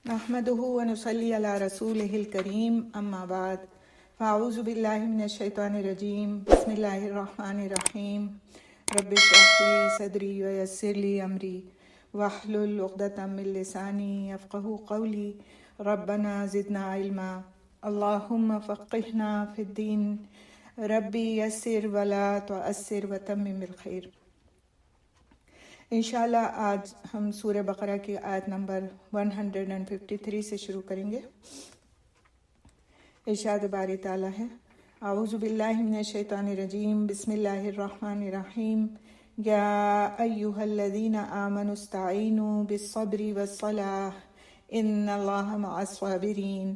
نحمده ونصلي على رسوله الكريم اما بعد فاعوذ بالله من الشيطان الرجيم بسم الله الرحمن الرحيم رب اشرح لي صدري ويسر لي امري واحلل عقدة من لساني يفقهوا قولي ربنا زدنا علما اللهم فقهنا في الدين ربي يسر ولا تعسر وتمم الخير۔ انشاءاللہ آج ہم سورہ بقرہ کی آیت نمبر 153 سے شروع کریں گے۔ ارشاد باری تعالیٰ ہے، اعوذ باللہ من الشیطان الرجیم بسم اللہ الرحمن الرحیم یا ایہا الذین آمنوا استعینوا بالصبر والصلاۃ ان اللہ مع الصابرین۔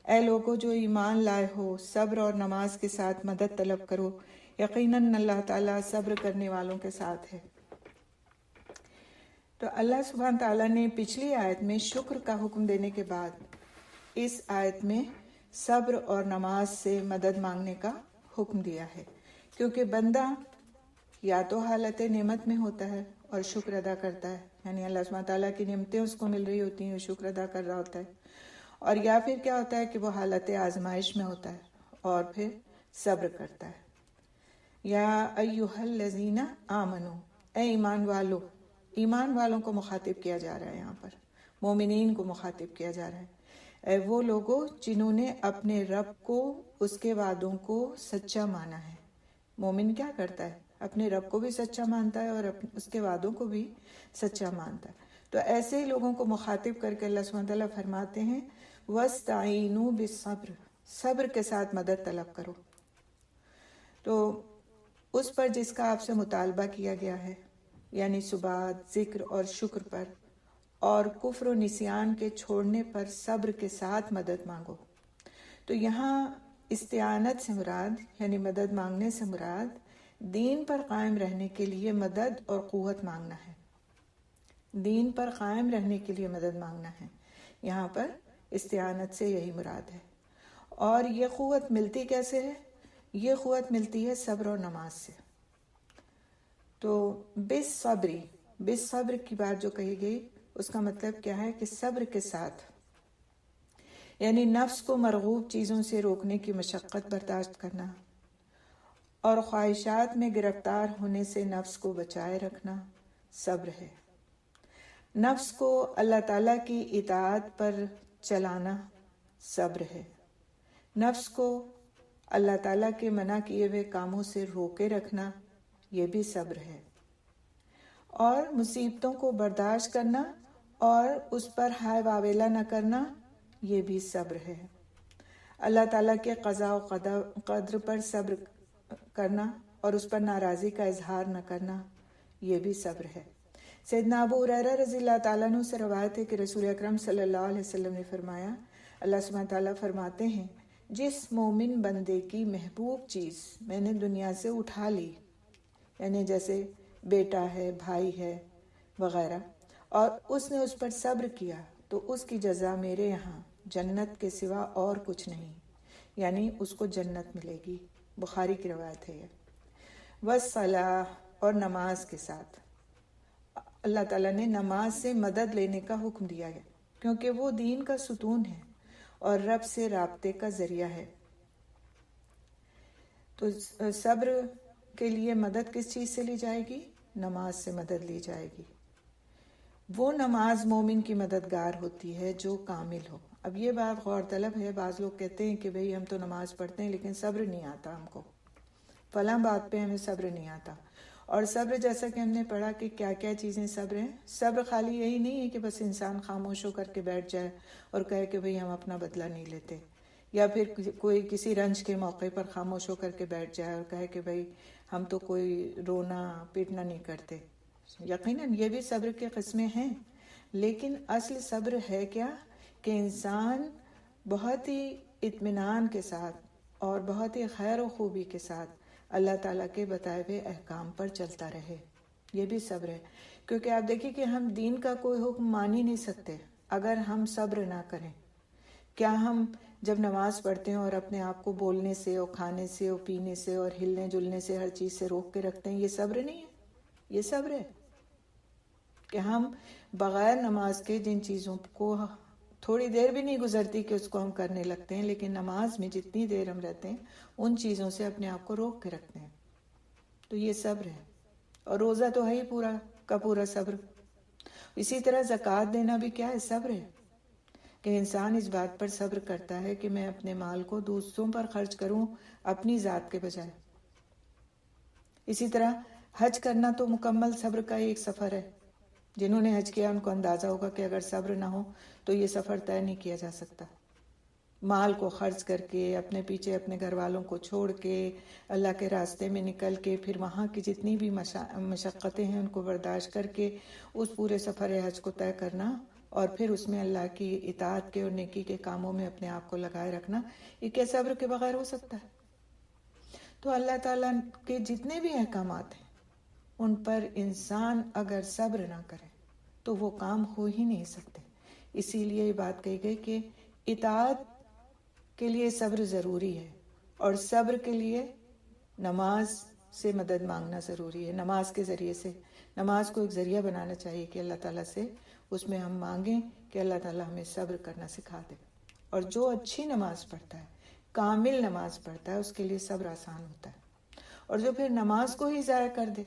اے لوگو جو ایمان لائے ہو، صبر اور نماز کے ساتھ مدد طلب کرو، یقیناً اللہ تعالیٰ صبر کرنے والوں کے ساتھ ہے۔ تو اللہ سبحانہ تعالیٰ نے پچھلی آیت میں شکر کا حکم دینے کے بعد اس آیت میں صبر اور نماز سے مدد مانگنے کا حکم دیا ہے، کیونکہ بندہ یا تو حالت نعمت میں ہوتا ہے اور شکر ادا کرتا ہے، یعنی اللہ سبحانہ تعالیٰ کی نعمتیں اس کو مل رہی ہوتی ہیں، وہ شکر ادا کر رہا ہوتا ہے، اور یا پھر کیا ہوتا ہے کہ وہ حالت آزمائش میں ہوتا ہے اور پھر صبر کرتا ہے۔ یا ایہا الذین آمنو، اے ایمان والو، ایمان والوں کو مخاطب کیا جا رہا ہے، یہاں پر مومنین کو مخاطب کیا جا رہا ہے۔ اے وہ لوگوں جنہوں نے اپنے رب کو، اس کے وعدوں کو سچا مانا ہے۔ مومن کیا کرتا ہے؟ اپنے رب کو بھی سچا مانتا ہے اور اس کے وعدوں کو بھی سچا مانتا ہے۔ تو ایسے ہی لوگوں کو مخاطب کر کے اللہ سبحانہ تعالیٰ فرماتے ہیں وَاسْتَعِینُوا بِالصَّبْرِ، صبر کے ساتھ مدد طلب کرو۔ تو اس پر جس کا آپ سے مطالبہ کیا گیا ہے، یعنی ثبات، ذکر اور شکر پر، اور کفر و نسیان کے چھوڑنے پر صبر کے ساتھ مدد مانگو۔ تو یہاں استعانت سے مراد، یعنی مدد مانگنے سے مراد، دین پر قائم رہنے کے لیے مدد اور قوت مانگنا ہے۔ دین پر قائم رہنے کے لیے مدد مانگنا ہے، یہاں پر استعانت سے یہی مراد ہے۔ اور یہ قوت ملتی کیسے ہے؟ یہ قوت ملتی ہے صبر اور نماز سے۔ تو بالصبر کی بات جو کہی گئی، اس کا مطلب کیا ہے کہ صبر کے ساتھ، یعنی نفس کو مرغوب چیزوں سے روکنے کی مشقت برداشت کرنا اور خواہشات میں گرفتار ہونے سے نفس کو بچائے رکھنا صبر ہے۔ نفس کو اللہ تعالیٰ کی اطاعت پر چلانا صبر ہے۔ نفس کو اللہ تعالیٰ کے منع کیے ہوئے کاموں سے روکے رکھنا، یہ بھی صبر ہے۔ اور مصیبتوں کو برداشت کرنا اور اس پر ہائے واویلا نہ کرنا، یہ بھی صبر ہے۔ اللہ تعالیٰ کے قضاء و قدر پر صبر کرنا اور اس پر ناراضی کا اظہار نہ کرنا، یہ بھی صبر ہے۔ سیدنا ابو ہریرہ رضی اللہ تعالیٰ عنہ سے روایت ہے کہ رسول اکرم صلی اللہ علیہ وسلم نے فرمایا، اللہ سبحانہ تعالیٰ فرماتے ہیں، جس مومن بندے کی محبوب چیز میں نے دنیا سے اٹھا لی، یعنی جیسے بیٹا ہے، بھائی ہے وغیرہ، اور اس نے اس پر صبر کیا تو اس کی جزا میرے یہاں جنت کے سوا اور کچھ نہیں، یعنی اس کو جنت ملے گی۔ بخاری کی روایت ہے یہ۔ والصلاۃ، اور نماز کے ساتھ اللہ تعالیٰ نے نماز سے مدد لینے کا حکم دیا ہے، کیونکہ وہ دین کا ستون ہے اور رب سے رابطے کا ذریعہ ہے۔ تو صبر کے لیے مدد کس چیز سے لی جائے گی؟ نماز سے مدد لی جائے گی۔ وہ نماز مومن کی مددگار ہوتی ہے جو کامل ہو۔ اب یہ بات غور طلب ہے، بعض لوگ کہتے ہیں کہ بھئی ہم تو نماز پڑھتے ہیں لیکن صبر نہیں آتا ہم کو، فلاں بات پہ ہمیں صبر نہیں آتا۔ اور صبر جیسا کہ ہم نے پڑھا کہ کیا کیا چیزیں صبر ہیں۔ صبر خالی یہی نہیں ہے کہ بس انسان خاموش ہو کر کے بیٹھ جائے اور کہے کہ بھئی ہم اپنا بدلہ نہیں لیتے، یا پھر کوئی کسی رنج کے موقع پر خاموش ہو کر کے بیٹھ جائے اور کہے کہ بھئی ہم تو کوئی رونا پیٹنا نہیں کرتے۔ یقیناً یہ بھی صبر کے قسمیں ہیں، لیکن اصل صبر ہے کیا کہ انسان بہت ہی اطمینان کے ساتھ اور بہت ہی خیر و خوبی کے ساتھ اللہ تعالیٰ کے بتائے ہوئے احکام پر چلتا رہے، یہ بھی صبر ہے۔ کیونکہ آپ دیکھیں کہ ہم دین کا کوئی حکم مان ہی نہیں سکتے اگر ہم صبر نہ کریں۔ کیا ہم جب نماز پڑھتے ہیں اور اپنے آپ کو بولنے سے اور کھانے سے اور پینے سے اور ہلنے جلنے سے ہر چیز سے روک کے رکھتے ہیں، یہ صبر نہیں ہے؟ یہ صبر ہے کہ ہم بغیر نماز کے جن چیزوں کو تھوڑی دیر بھی نہیں گزرتی کہ اس کو ہم کرنے لگتے ہیں، لیکن نماز میں جتنی دیر ہم رہتے ہیں ان چیزوں سے اپنے آپ کو روک کے رکھتے ہیں. تو یہ صبر ہے. اور روزہ تو ہے ہی پورا کا پورا صبر. اسی طرح زکوٰۃ دینا بھی کیا ہے؟ صبر ہے، کہ انسان اس بات پر صبر کرتا ہے کہ میں اپنے مال کو دوسروں پر خرچ کروں اپنی ذات کے بجائے. اسی طرح حج کرنا تو مکمل صبر کا ایک سفر ہے. جنہوں نے حج کیا ان کو اندازہ ہوگا کہ اگر صبر نہ ہو تو یہ سفر طے نہیں کیا جا سکتا. مال کو خرچ کر کے، اپنے پیچھے اپنے گھر والوں کو چھوڑ کے، اللہ کے راستے میں نکل کے، پھر وہاں کی جتنی بھی مشقتیں ہیں ان کو برداشت کر کے اس پورے سفر حج کو طے کرنا، اور پھر اس میں اللہ کی اطاعت کے اور نیکی کے کاموں میں اپنے آپ کو لگائے رکھنا، یہ کیا صبر کے بغیر ہو سکتا ہے؟ تو اللہ تعالیٰ کے جتنے بھی احکامات ہیں ان پر انسان اگر صبر نہ کرے تو وہ کام ہو ہی نہیں سکتے. اسی لیے یہ بات کہی گئی کہ اطاعت کے لیے صبر ضروری ہے، اور صبر کے لیے نماز سے مدد مانگنا ضروری ہے. نماز کے ذریعے سے، نماز کو ایک ذریعہ بنانا چاہیے کہ اللہ تعالیٰ سے اس میں ہم مانگیں کہ اللہ تعالیٰ ہمیں صبر کرنا سکھا دے. اور جو اچھی نماز پڑھتا ہے، کامل نماز پڑھتا ہے، اس کے لیے صبر آسان ہوتا ہے. اور جو پھر نماز کو ہی ضائع کر دے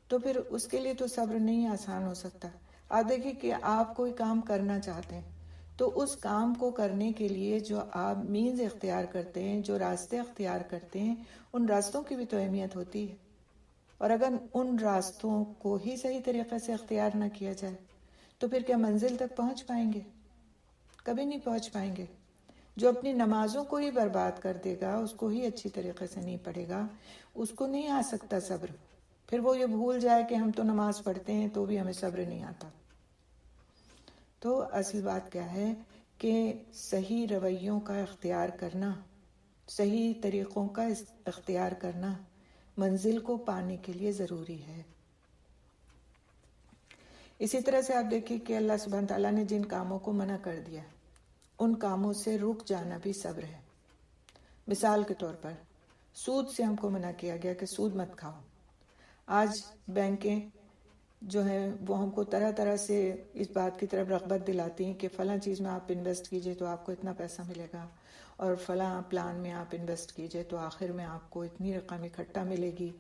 تو پھر اس کے لیے تو صبر نہیں آسان ہو سکتا. آپ دیکھیں کہ آپ کوئی کام کرنا چاہتے ہیں تو اس کام کو کرنے کے لیے جو آپ مینز اختیار کرتے ہیں، جو راستے اختیار کرتے ہیں، ان راستوں کی بھی تو اہمیت ہوتی ہے. اور اگر ان راستوں کو ہی صحیح طریقے سے اختیار نہ کیا جائے تو پھر کیا منزل تک پہنچ پائیں گے؟ کبھی نہیں پہنچ پائیں گے. جو اپنی نمازوں کو ہی برباد کر دے گا، اس کو ہی اچھی طریقے سے نہیں پڑھے گا، اس کو نہیں آ سکتا صبر. پھر وہ یہ بھول جائے کہ ہم تو نماز پڑھتے ہیں تو بھی ہمیں صبر نہیں آتا. تو اصل بات کیا ہے کہ صحیح رویوں کا اختیار کرنا، صحیح طریقوں کا اختیار کرنا منزل کو پانے کے لیے ضروری ہے. اسی طرح سے آپ دیکھیں کہ اللہ سبحانہ تعالیٰ نے جن کاموں کو منع کر دیا ان کاموں سے رک جانا بھی صبر ہے. مثال کے طور پر سود سے ہم کو منع کیا گیا کہ سود مت کھاؤ. آج بینکیں جو ہیں وہ ہم کو طرح طرح سے اس بات کی طرف رغبت دلاتی ہیں کہ فلاں چیز میں آپ انویسٹ کیجئے تو آپ کو اتنا پیسہ ملے گا، اور فلاں پلان میں آپ انویسٹ کیجئے تو آخر میں آپ کو اتنی رقم اکٹھا ملے گی.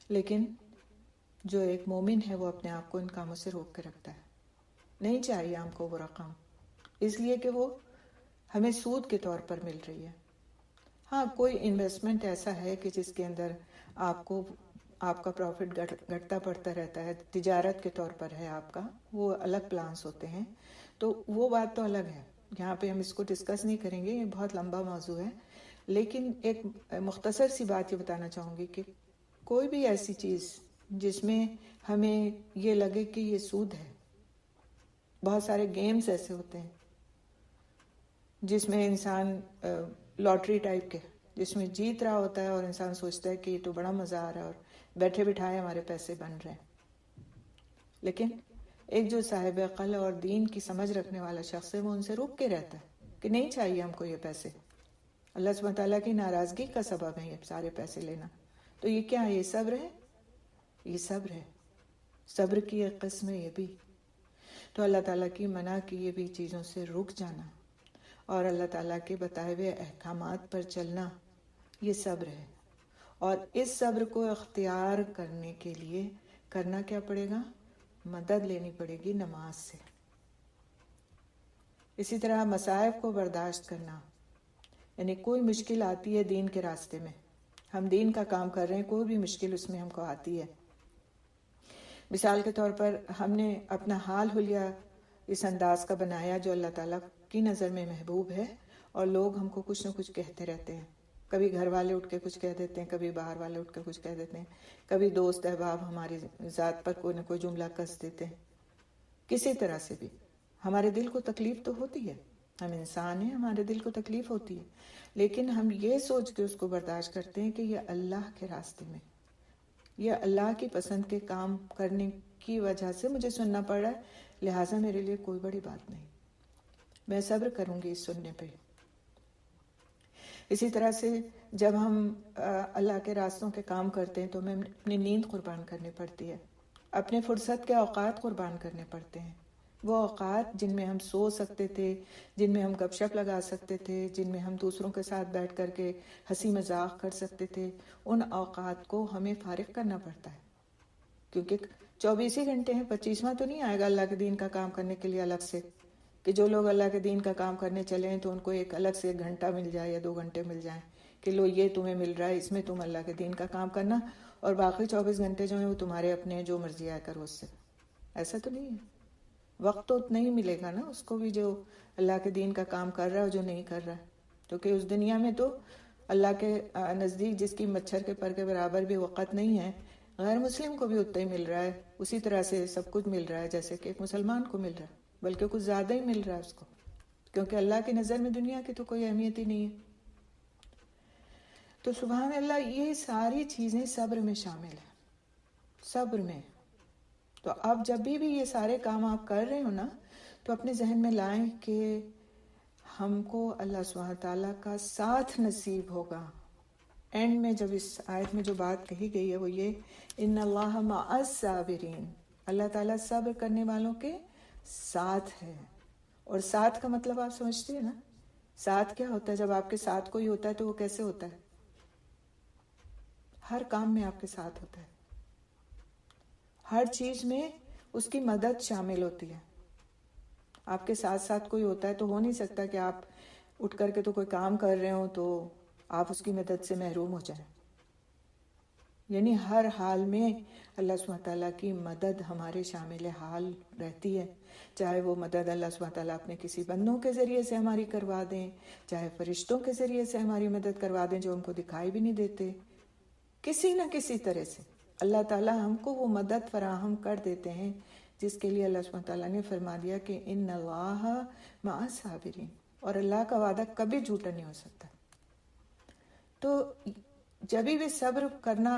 لیکن جو ایک مومن ہے وہ اپنے آپ کو ان کاموں سے روک کے رکھتا ہے. نہیں چاہیے ہم کو وہ رقم، اس لیے کہ وہ ہمیں سود کے طور پر مل رہی ہے. ہاں، کوئی انویسٹمنٹ ایسا ہے کہ جس کے اندر آپ کا پروفٹ گھٹتا بڑھتا رہتا ہے، تجارت کے طور پر ہے آپ کا، وہ الگ پلانس ہوتے ہیں، تو وہ بات تو الگ ہے. یہاں پہ ہم اس کو ڈسکس نہیں کریں گے، یہ بہت لمبا موضوع ہے. لیکن ایک مختصر سی بات یہ بتانا چاہوں گی کہ کوئی بھی ایسی چیز جس میں ہمیں یہ لگے کہ یہ سود ہے. بہت سارے گیمز ایسے ہوتے ہیں جس میں انسان لاٹری ٹائپ کے، جس میں جیت رہا ہوتا ہے اور انسان سوچتا ہے کہ یہ تو بڑا مزہ آ رہا ہے اور بیٹھے بٹھائے ہمارے پیسے بن رہے ہیں. لیکن ایک جو صاحب عقل اور دین کی سمجھ رکھنے والا شخص ہے وہ ان سے روک کے رہتا ہے کہ نہیں چاہیے ہم کو یہ پیسے. اللہ سبحانہ تعالیٰ کی ناراضگی کا سبب ہے یہ سارے پیسے لینا. تو یہ کیا ہے؟ یہ صبر ہے. یہ صبر ہے. صبر کی ایک قسم ہے یہ بھی. تو اللہ تعالیٰ کی منع کی یہ بھی چیزوں سے رک جانا اور اللہ تعالیٰ کے بتائے ہوئے احکامات پر چلنا، یہ صبر ہے. اور اس صبر کو اختیار کرنے کے لیے کرنا کیا پڑے گا؟ مدد لینی پڑے گی نماز سے. اسی طرح مصائب کو برداشت کرنا، یعنی کوئی مشکل آتی ہے دین کے راستے میں، ہم دین کا کام کر رہے ہیں، کوئی بھی مشکل اس میں ہم کو آتی ہے. مثال کے طور پر ہم نے اپنا حال حلیہ اس انداز کا بنایا جو اللہ تعالیٰ کی نظر میں محبوب ہے، اور لوگ ہم کو کچھ نہ کچھ کہتے رہتے ہیں. کبھی گھر والے اٹھ کے کچھ کہہ دیتے ہیں، کبھی باہر والے اٹھ کے کچھ کہہ دیتے ہیں، کبھی دوست احباب ہماری ذات پر کوئی نہ کوئی جملہ کس دیتے ہیں. کسی طرح سے بھی ہمارے دل کو تکلیف تو ہوتی ہے، ہم انسان ہیں، ہمارے دل کو تکلیف ہوتی ہے، لیکن ہم یہ سوچ کے اس کو برداشت کرتے ہیں کہ یہ اللہ کے راستے میں، یہ اللہ کی پسند کے کام کرنے کی وجہ سے مجھے سننا پڑ رہا ہے، لہٰذا میرے لیے کوئی بڑی بات نہیں، میں صبر کروں گی اس سننے پہ. اسی طرح سے جب ہم اللہ کے راستوں کے کام کرتے ہیں تو ہمیں اپنی نیند قربان کرنی پڑتی ہے، اپنے فرصت کے اوقات قربان کرنے پڑتے ہیں. وہ اوقات جن میں ہم سو سکتے تھے، جن میں ہم گپ شپ لگا سکتے تھے، جن میں ہم دوسروں کے ساتھ بیٹھ کر کے ہنسی مذاق کر سکتے تھے، ان اوقات کو ہمیں فارغ کرنا پڑتا ہے، کیونکہ 24 ہی گھنٹے ہیں، 25واں تو نہیں آئے گا اللہ کے دین کا کام کرنے کے لیے الگ سے، کہ جو لوگ اللہ کے دین کا کام کرنے چلے ہیں تو ان کو ایک الگ سے 1 گھنٹہ مل جائے یا 2 گھنٹے مل جائیں کہ لو یہ تمہیں مل رہا ہے، اس میں تم اللہ کے دین کا کام کرنا، اور باقی 24 گھنٹے جو ہیں وہ تمہارے اپنے جو مرضی آیا کرو اس سے. ایسا تو نہیں ہے. وقت تو نہیں ملے گا نا اس کو بھی جو اللہ کے دین کا کام کر رہا ہے اور جو نہیں کر رہا ہے، کیونکہ اس دنیا میں تو اللہ کے نزدیک جس کی مچھر کے پر کے برابر بھی وقت نہیں ہے، غیر مسلم کو بھی اتنا ہی مل رہا ہے، اسی طرح سے سب کچھ مل رہا ہے جیسے کہ ایک مسلمان کو مل رہا ہے، بلکہ کچھ زیادہ ہی مل رہا ہے اس کو، کیونکہ اللہ کی نظر میں دنیا کی تو کوئی اہمیت ہی نہیں ہے. تو سبحان اللہ، یہ ساری چیزیں صبر میں شامل ہیں، صبر میں. تو اب جب بھی یہ سارے کام آپ کر رہے ہو نا، تو اپنے ذہن میں لائیں کہ ہم کو اللہ سبحانہ تعالیٰ کا ساتھ نصیب ہوگا. اینڈ میں جب اس آیت میں جو بات کہی گئی ہے وہ یہ، ان اللہ مع الصابرین، اللہ تعالیٰ صبر کرنے والوں کے ساتھ ہے. اور ساتھ کا مطلب آپ سمجھتے ہیں نا، ساتھ کیا ہوتا ہے؟ جب آپ کے ساتھ کوئی ہوتا ہے تو وہ کیسے ہوتا ہے؟ ہر کام میں آپ کے ساتھ ہوتا ہے، ہر چیز میں اس کی مدد شامل ہوتی ہے. آپ کے ساتھ ساتھ کوئی ہوتا ہے تو ہو نہیں سکتا کہ آپ اٹھ کر کے تو کوئی کام کر رہے ہوں تو آپ اس کی مدد سے محروم ہو جائیں. یعنی ہر حال میں اللہ سبحانہ تعالیٰ کی مدد ہمارے شامل حال رہتی ہے، چاہے وہ مدد اللہ سبحانہ تعالیٰ اپنے کسی بندوں کے ذریعے سے ہماری کروا دیں، چاہے فرشتوں کے ذریعے سے ہماری مدد کروا دیں جو ہم کو دکھائی بھی نہیں دیتے، کسی نہ کسی طرح سے اللہ تعالیٰ ہم کو وہ مدد فراہم کر دیتے ہیں جس کے لیے اللہ سبحانہ تعالیٰ نے فرما دیا کہ ان اللہ مع الصابرین، اور اللہ کا وعدہ کبھی جھوٹا نہیں ہو سکتا. تو جب بھی صبر کرنا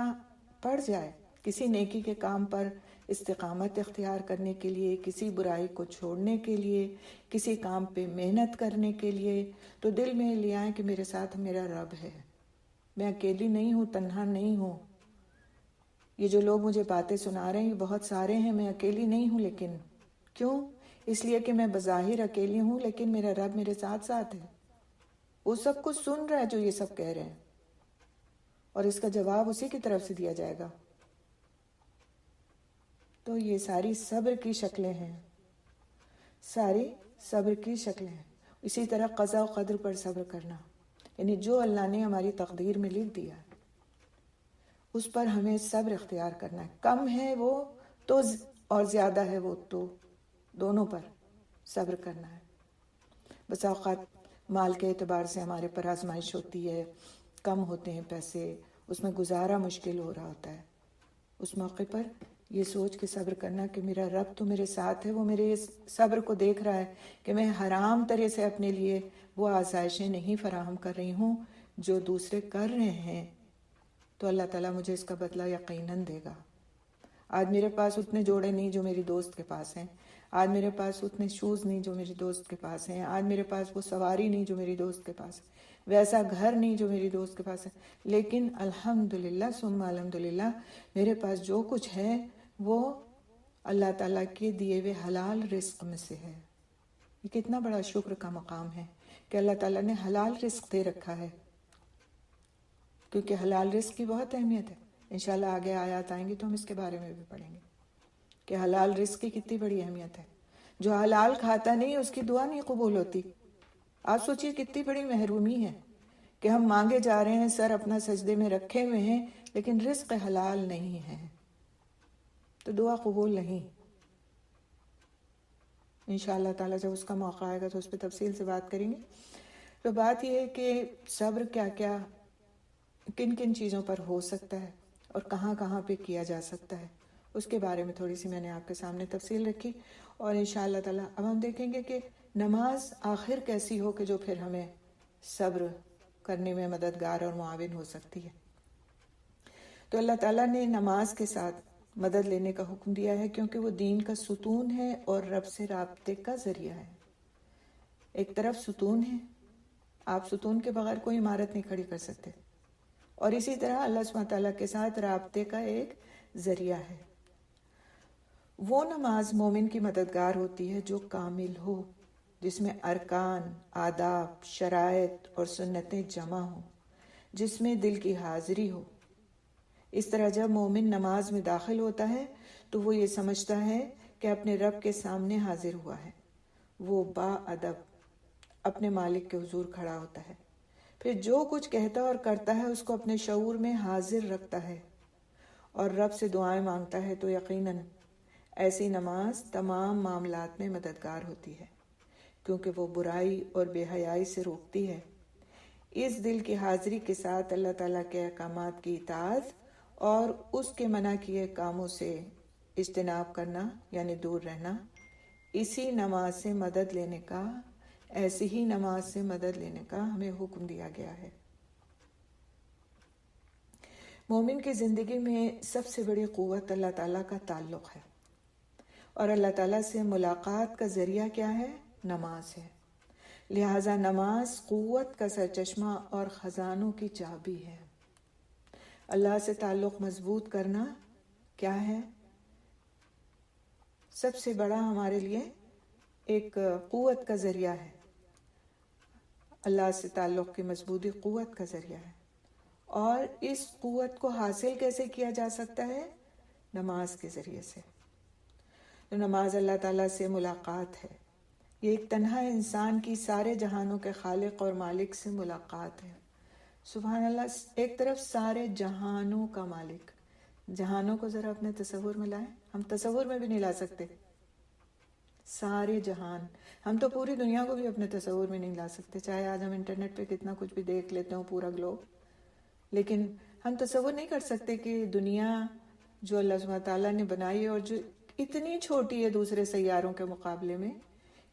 پڑ جائے کسی نیکی کے کام پر استقامت اختیار کرنے کے لیے، کسی برائی کو چھوڑنے کے لیے، کسی کام پہ محنت کرنے کے لیے، تو دل میں لے آئیں کہ میرے ساتھ میرا رب ہے، میں اکیلی نہیں ہوں، تنہا نہیں ہوں. یہ جو لوگ مجھے باتیں سنا رہے ہیں یہ بہت سارے ہیں، میں اکیلی نہیں ہوں. لیکن کیوں؟ اس لیے کہ میں بظاہر اکیلی ہوں لیکن میرا رب میرے ساتھ ساتھ ہے، وہ سب کچھ سن رہا ہے جو یہ سب کہہ رہے ہیں، اور اس کا جواب اسی کی طرف سے دیا جائے گا. تو یہ ساری صبر کی شکلیں ہیں، ساری صبر کی شکلیں ہیں. اسی طرح قضاء و قدر پر صبر کرنا، یعنی جو اللہ نے ہماری تقدیر میں لکھ دیا اس پر ہمیں صبر اختیار کرنا ہے. کم ہے وہ تو اور زیادہ ہے وہ تو، دونوں پر صبر کرنا ہے. بس اوقات مال کے اعتبار سے ہمارے پر آزمائش ہوتی ہے، کم ہوتے ہیں پیسے، اس میں گزارا مشکل ہو رہا ہوتا ہے. اس موقع پر یہ سوچ کے صبر کرنا کہ میرا رب تو میرے ساتھ ہے، وہ میرے اس صبر کو دیکھ رہا ہے کہ میں حرام طرح سے اپنے لیے وہ آسائشیں نہیں فراہم کر رہی ہوں جو دوسرے کر رہے ہیں، تو اللہ تعالیٰ مجھے اس کا بدلہ یقیناً دے گا. آج میرے پاس اتنے جوڑے نہیں جو میری دوست کے پاس ہیں، آج میرے پاس اتنے شوز نہیں جو میری دوست کے پاس ہیں، آج میرے پاس وہ سواری نہیں جو میری دوست کے پاس ہے، ویسا گھر نہیں جو میری دوست کے پاس ہے، لیکن الحمدللہ ثم الحمدللہ میرے پاس جو کچھ ہے وہ اللہ تعالیٰ کے دیے ہوئے حلال رزق میں سے ہے. یہ کتنا بڑا شکر کا مقام ہے کہ اللہ تعالیٰ نے حلال رزق دے رکھا ہے، کیونکہ حلال رزق کی بہت اہمیت ہے. انشاءاللہ آگے آیات آئیں گی تو ہم اس کے بارے میں بھی پڑھیں گے کہ حلال رزق کی کتنی بڑی اہمیت ہے. جو حلال کھاتا نہیں اس کی دعا نہیں قبول ہوتی. آپ سوچئے کتنی بڑی محرومی ہے کہ ہم مانگے جا رہے ہیں، سر اپنا سجدے میں رکھے ہوئے ہیں، لیکن رزق حلال نہیں ہے تو دعا قبول نہیں. انشاءاللہ تعالیٰ جب اس کا موقع آئے گا تو اس پہ تفصیل سے بات کریں گے. تو بات یہ ہے کہ صبر کیا کیا کن کن چیزوں پر ہو سکتا ہے اور کہاں کہاں پہ کیا جا سکتا ہے، اس کے بارے میں تھوڑی سی میں نے آپ کے سامنے تفصیل رکھی. اور انشاءاللہ تعالیٰ اب ہم دیکھیں گے کہ نماز آخر کیسی ہو کہ جو پھر ہمیں صبر کرنے میں مددگار اور معاون ہو سکتی ہے. تو اللہ تعالیٰ نے نماز کے ساتھ مدد لینے کا حکم دیا ہے کیونکہ وہ دین کا ستون ہے اور رب سے رابطے کا ذریعہ ہے. ایک طرف ستون ہے، آپ ستون کے بغیر کوئی عمارت نہیں کھڑی کر سکتے، اور اسی طرح اللہ سبحانہ تعالیٰ کے ساتھ رابطے کا ایک ذریعہ ہے. وہ نماز مومن کی مددگار ہوتی ہے جو کامل ہو، جس میں ارکان، آداب، شرائط اور سنتیں جمع ہوں، جس میں دل کی حاضری ہو۔ اس طرح جب مومن نماز میں داخل ہوتا ہے تو وہ یہ سمجھتا ہے کہ اپنے رب کے سامنے حاضر ہوا ہے۔ وہ با ادب اپنے مالک کے حضور کھڑا ہوتا ہے، پھر جو کچھ کہتا اور کرتا ہے اس کو اپنے شعور میں حاضر رکھتا ہے اور رب سے دعائیں مانگتا ہے، تو یقیناً ایسی نماز تمام معاملات میں مددگار ہوتی ہے، کیونکہ وہ برائی اور بے حیائی سے روکتی ہے۔ اس دل کی حاضری کے ساتھ اللہ تعالیٰ کے احکامات کی اطاعت اور اس کے منع کیے کاموں سے اجتناب کرنا یعنی دور رہنا، ایسی ہی نماز سے مدد لینے کا ہمیں حکم دیا گیا ہے۔ مومن کی زندگی میں سب سے بڑی قوت اللہ تعالیٰ کا تعلق ہے، اور اللہ تعالیٰ سے ملاقات کا ذریعہ کیا ہے؟ نماز ہے۔ لہٰذا نماز قوت کا سرچشمہ اور خزانوں کی چابی ہے۔ اللہ سے تعلق مضبوط کرنا کیا ہے؟ سب سے بڑا ہمارے لیے ایک قوت کا ذریعہ ہے۔ اللہ سے تعلق کی مضبوطی قوت کا ذریعہ ہے، اور اس قوت کو حاصل کیسے کیا جا سکتا ہے؟ نماز کے ذریعے سے۔ تو نماز اللہ تعالیٰ سے ملاقات ہے، یہ ایک تنہا انسان کی سارے جہانوں کے خالق اور مالک سے ملاقات ہے۔ سبحان اللہ، ایک طرف سارے جہانوں کا مالک، جہانوں کو ذرا اپنے تصور میں لائیں، ہم تصور میں بھی نہیں لا سکتے۔ سارے جہان، ہم تو پوری دنیا کو بھی اپنے تصور میں نہیں لا سکتے، چاہے آج ہم انٹرنیٹ پہ کتنا کچھ بھی دیکھ لیتے ہوں، پورا گلوب، لیکن ہم تصور نہیں کر سکتے کہ دنیا جو اللہ سبحانہ تعالیٰ نے بنائی ہے اور جو اتنی چھوٹی ہے دوسرے سیاروں کے مقابلے میں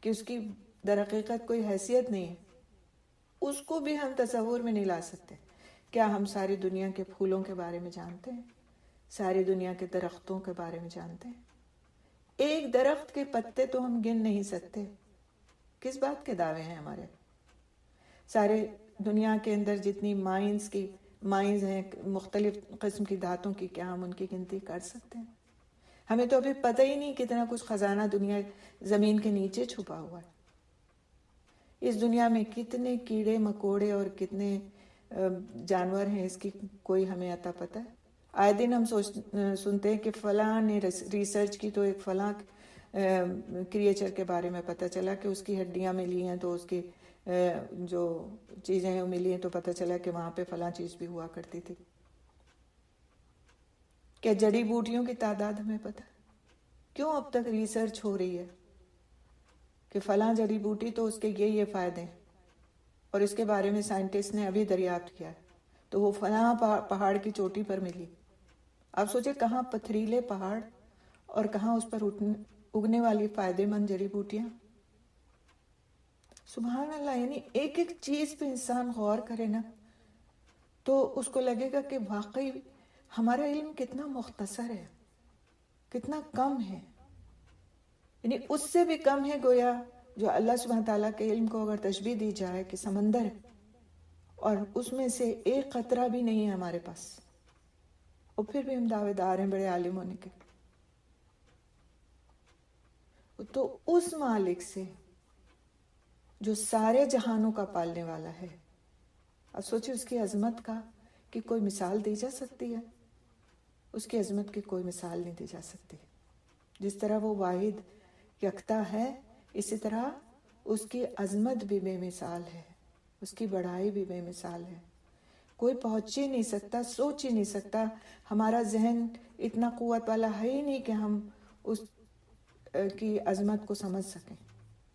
کہ اس کی در حقیقت کوئی حیثیت نہیں ہے، اس کو بھی ہم تصور میں نہیں لا سکتے۔ کیا ہم ساری دنیا کے پھولوں کے بارے میں جانتے ہیں؟ ساری دنیا کے درختوں کے بارے میں جانتے ہیں؟ ایک درخت کے پتے تو ہم گن نہیں سکتے، کس بات کے دعوے ہیں ہمارے؟ سارے دنیا کے اندر جتنی مائنز ہیں مختلف قسم کی دھاتوں کی، کیا ہم ان کی گنتی کر سکتے ہیں؟ ہمیں تو ابھی پتہ ہی نہیں کتنا کچھ خزانہ دنیا زمین کے نیچے چھپا ہوا ہے۔ اس دنیا میں کتنے کیڑے مکوڑے اور کتنے جانور ہیں، اس کی کوئی ہمیں عطا پتہ ہے؟ آئے دن ہم سنتے ہیں کہ فلاں نے ریسرچ کی تو ایک فلاں کریچر کے بارے میں پتہ چلا کہ اس کی ہڈیاں ملی ہیں، تو اس کی جو چیزیں ہیں ملی ہیں، تو پتہ چلا کہ وہاں پہ فلاں چیز بھی ہوا کرتی تھی۔ کیا جڑی بوٹیوں کی تعداد ہمیں پتہ ہے؟ کیوں اب تک ریسرچ ہو رہی ہے کہ فلاں جڑی بوٹی تو اس کے یہ فائدے ہیں، اور اس کے بارے میں سائنٹسٹ نے ابھی دریافت کیا ہے، تو وہ فلاں پہاڑ کی چوٹی پر ملی۔ آپ سوچیں کہاں پتھریلے پہاڑ اور کہاں اس پر اگنے والی فائدے مند جڑی بوٹیاں۔ سبحان اللہ، یعنی ایک ایک چیز پہ انسان غور کرے نا تو اس کو لگے گا کہ واقعی ہمارا علم کتنا مختصر ہے، کتنا کم ہے، یعنی اس سے بھی کم ہے گویا جو اللہ سبحانہ تعالیٰ کے علم کو اگر تشبیہ دی جائے کہ سمندر ہے، اور اس میں سے ایک قطرہ بھی نہیں ہے ہمارے پاس، اور پھر بھی ہم دعوے دار ہیں بڑے عالم ہونے کے۔ تو اس مالک سے جو سارے جہانوں کا پالنے والا ہے، اب سوچیں اس کی عظمت کا کہ کوئی مثال دی جا سکتی ہے؟ اس کی عظمت کی کوئی مثال نہیں دی جا سکتی۔ جس طرح وہ واحد یکتا ہے، اسی طرح اس کی عظمت بھی بے مثال ہے، اس کی بڑائی بھی بے مثال ہے۔ کوئی پہنچ ہی نہیں سکتا، سوچ ہی نہیں سکتا، ہمارا ذہن اتنا قوت والا ہے ہی نہیں کہ ہم اس کی عظمت کو سمجھ سکیں۔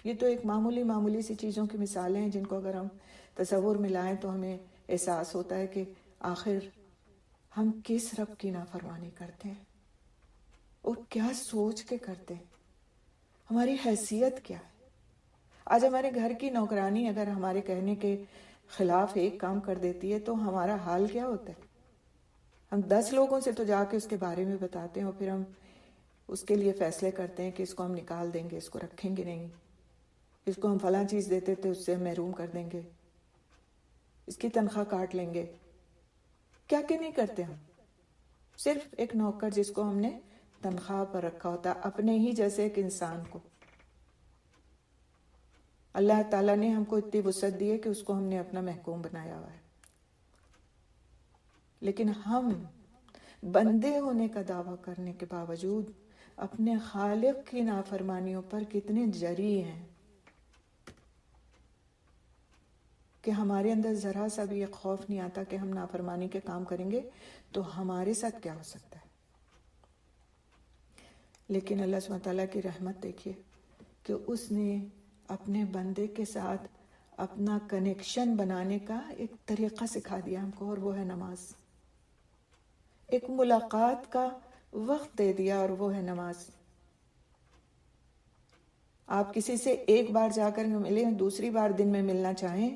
یہ تو ایک معمولی سی چیزوں کی مثالیں ہیں جن کو اگر ہم تصور میں لائیں تو ہمیں احساس ہوتا ہے کہ آخر ہم کس رب کی نافرمانی کرتے ہیں اور کیا سوچ کے کرتے ہیں، ہماری حیثیت کیا ہے۔ آج ہمارے گھر کی نوکرانی اگر ہمارے کہنے کے خلاف ایک کام کر دیتی ہے تو ہمارا حال کیا ہوتا ہے؟ ہم 10 لوگوں سے تو جا کے اس کے بارے میں بتاتے ہیں، اور پھر ہم اس کے لیے فیصلے کرتے ہیں کہ اس کو ہم نکال دیں گے، اس کو رکھیں گے نہیں، اس کو ہم فلاں چیز دیتے تھے اس سے محروم کر دیں گے، اس کی تنخواہ کاٹ لیں گے۔ کیا کہ نہیں کرتے ہم؟ صرف ایک نوکر جس کو ہم نے تنخواہ پر رکھا ہوتا اپنے ہی جیسے ایک انسان کو. اللہ تعالیٰ نے ہم کو اتنی وسعت دی ہے کہ اس کو ہم نے اپنا محکوم بنایا ہوا ہے. لیکن ہم بندے ہونے کا دعویٰ کرنے کے باوجود اپنے خالق کی نافرمانیوں پر کتنے جری ہیں کہ ہمارے اندر ذرا سا بھی یہ خوف نہیں آتا کہ ہم نافرمانی کے کام کریں گے تو ہمارے ساتھ کیا ہو سکتا ہے. لیکن اللہ سبحانہ تعالیٰ کی رحمت دیکھیے کہ اس نے اپنے بندے کے ساتھ اپنا کنیکشن بنانے کا ایک طریقہ سکھا دیا ہم کو، اور وہ ہے نماز. ایک ملاقات کا وقت دے دیا اور وہ ہے نماز. آپ کسی سے ایک بار جا کر ملیں، دوسری بار دن میں ملنا چاہیں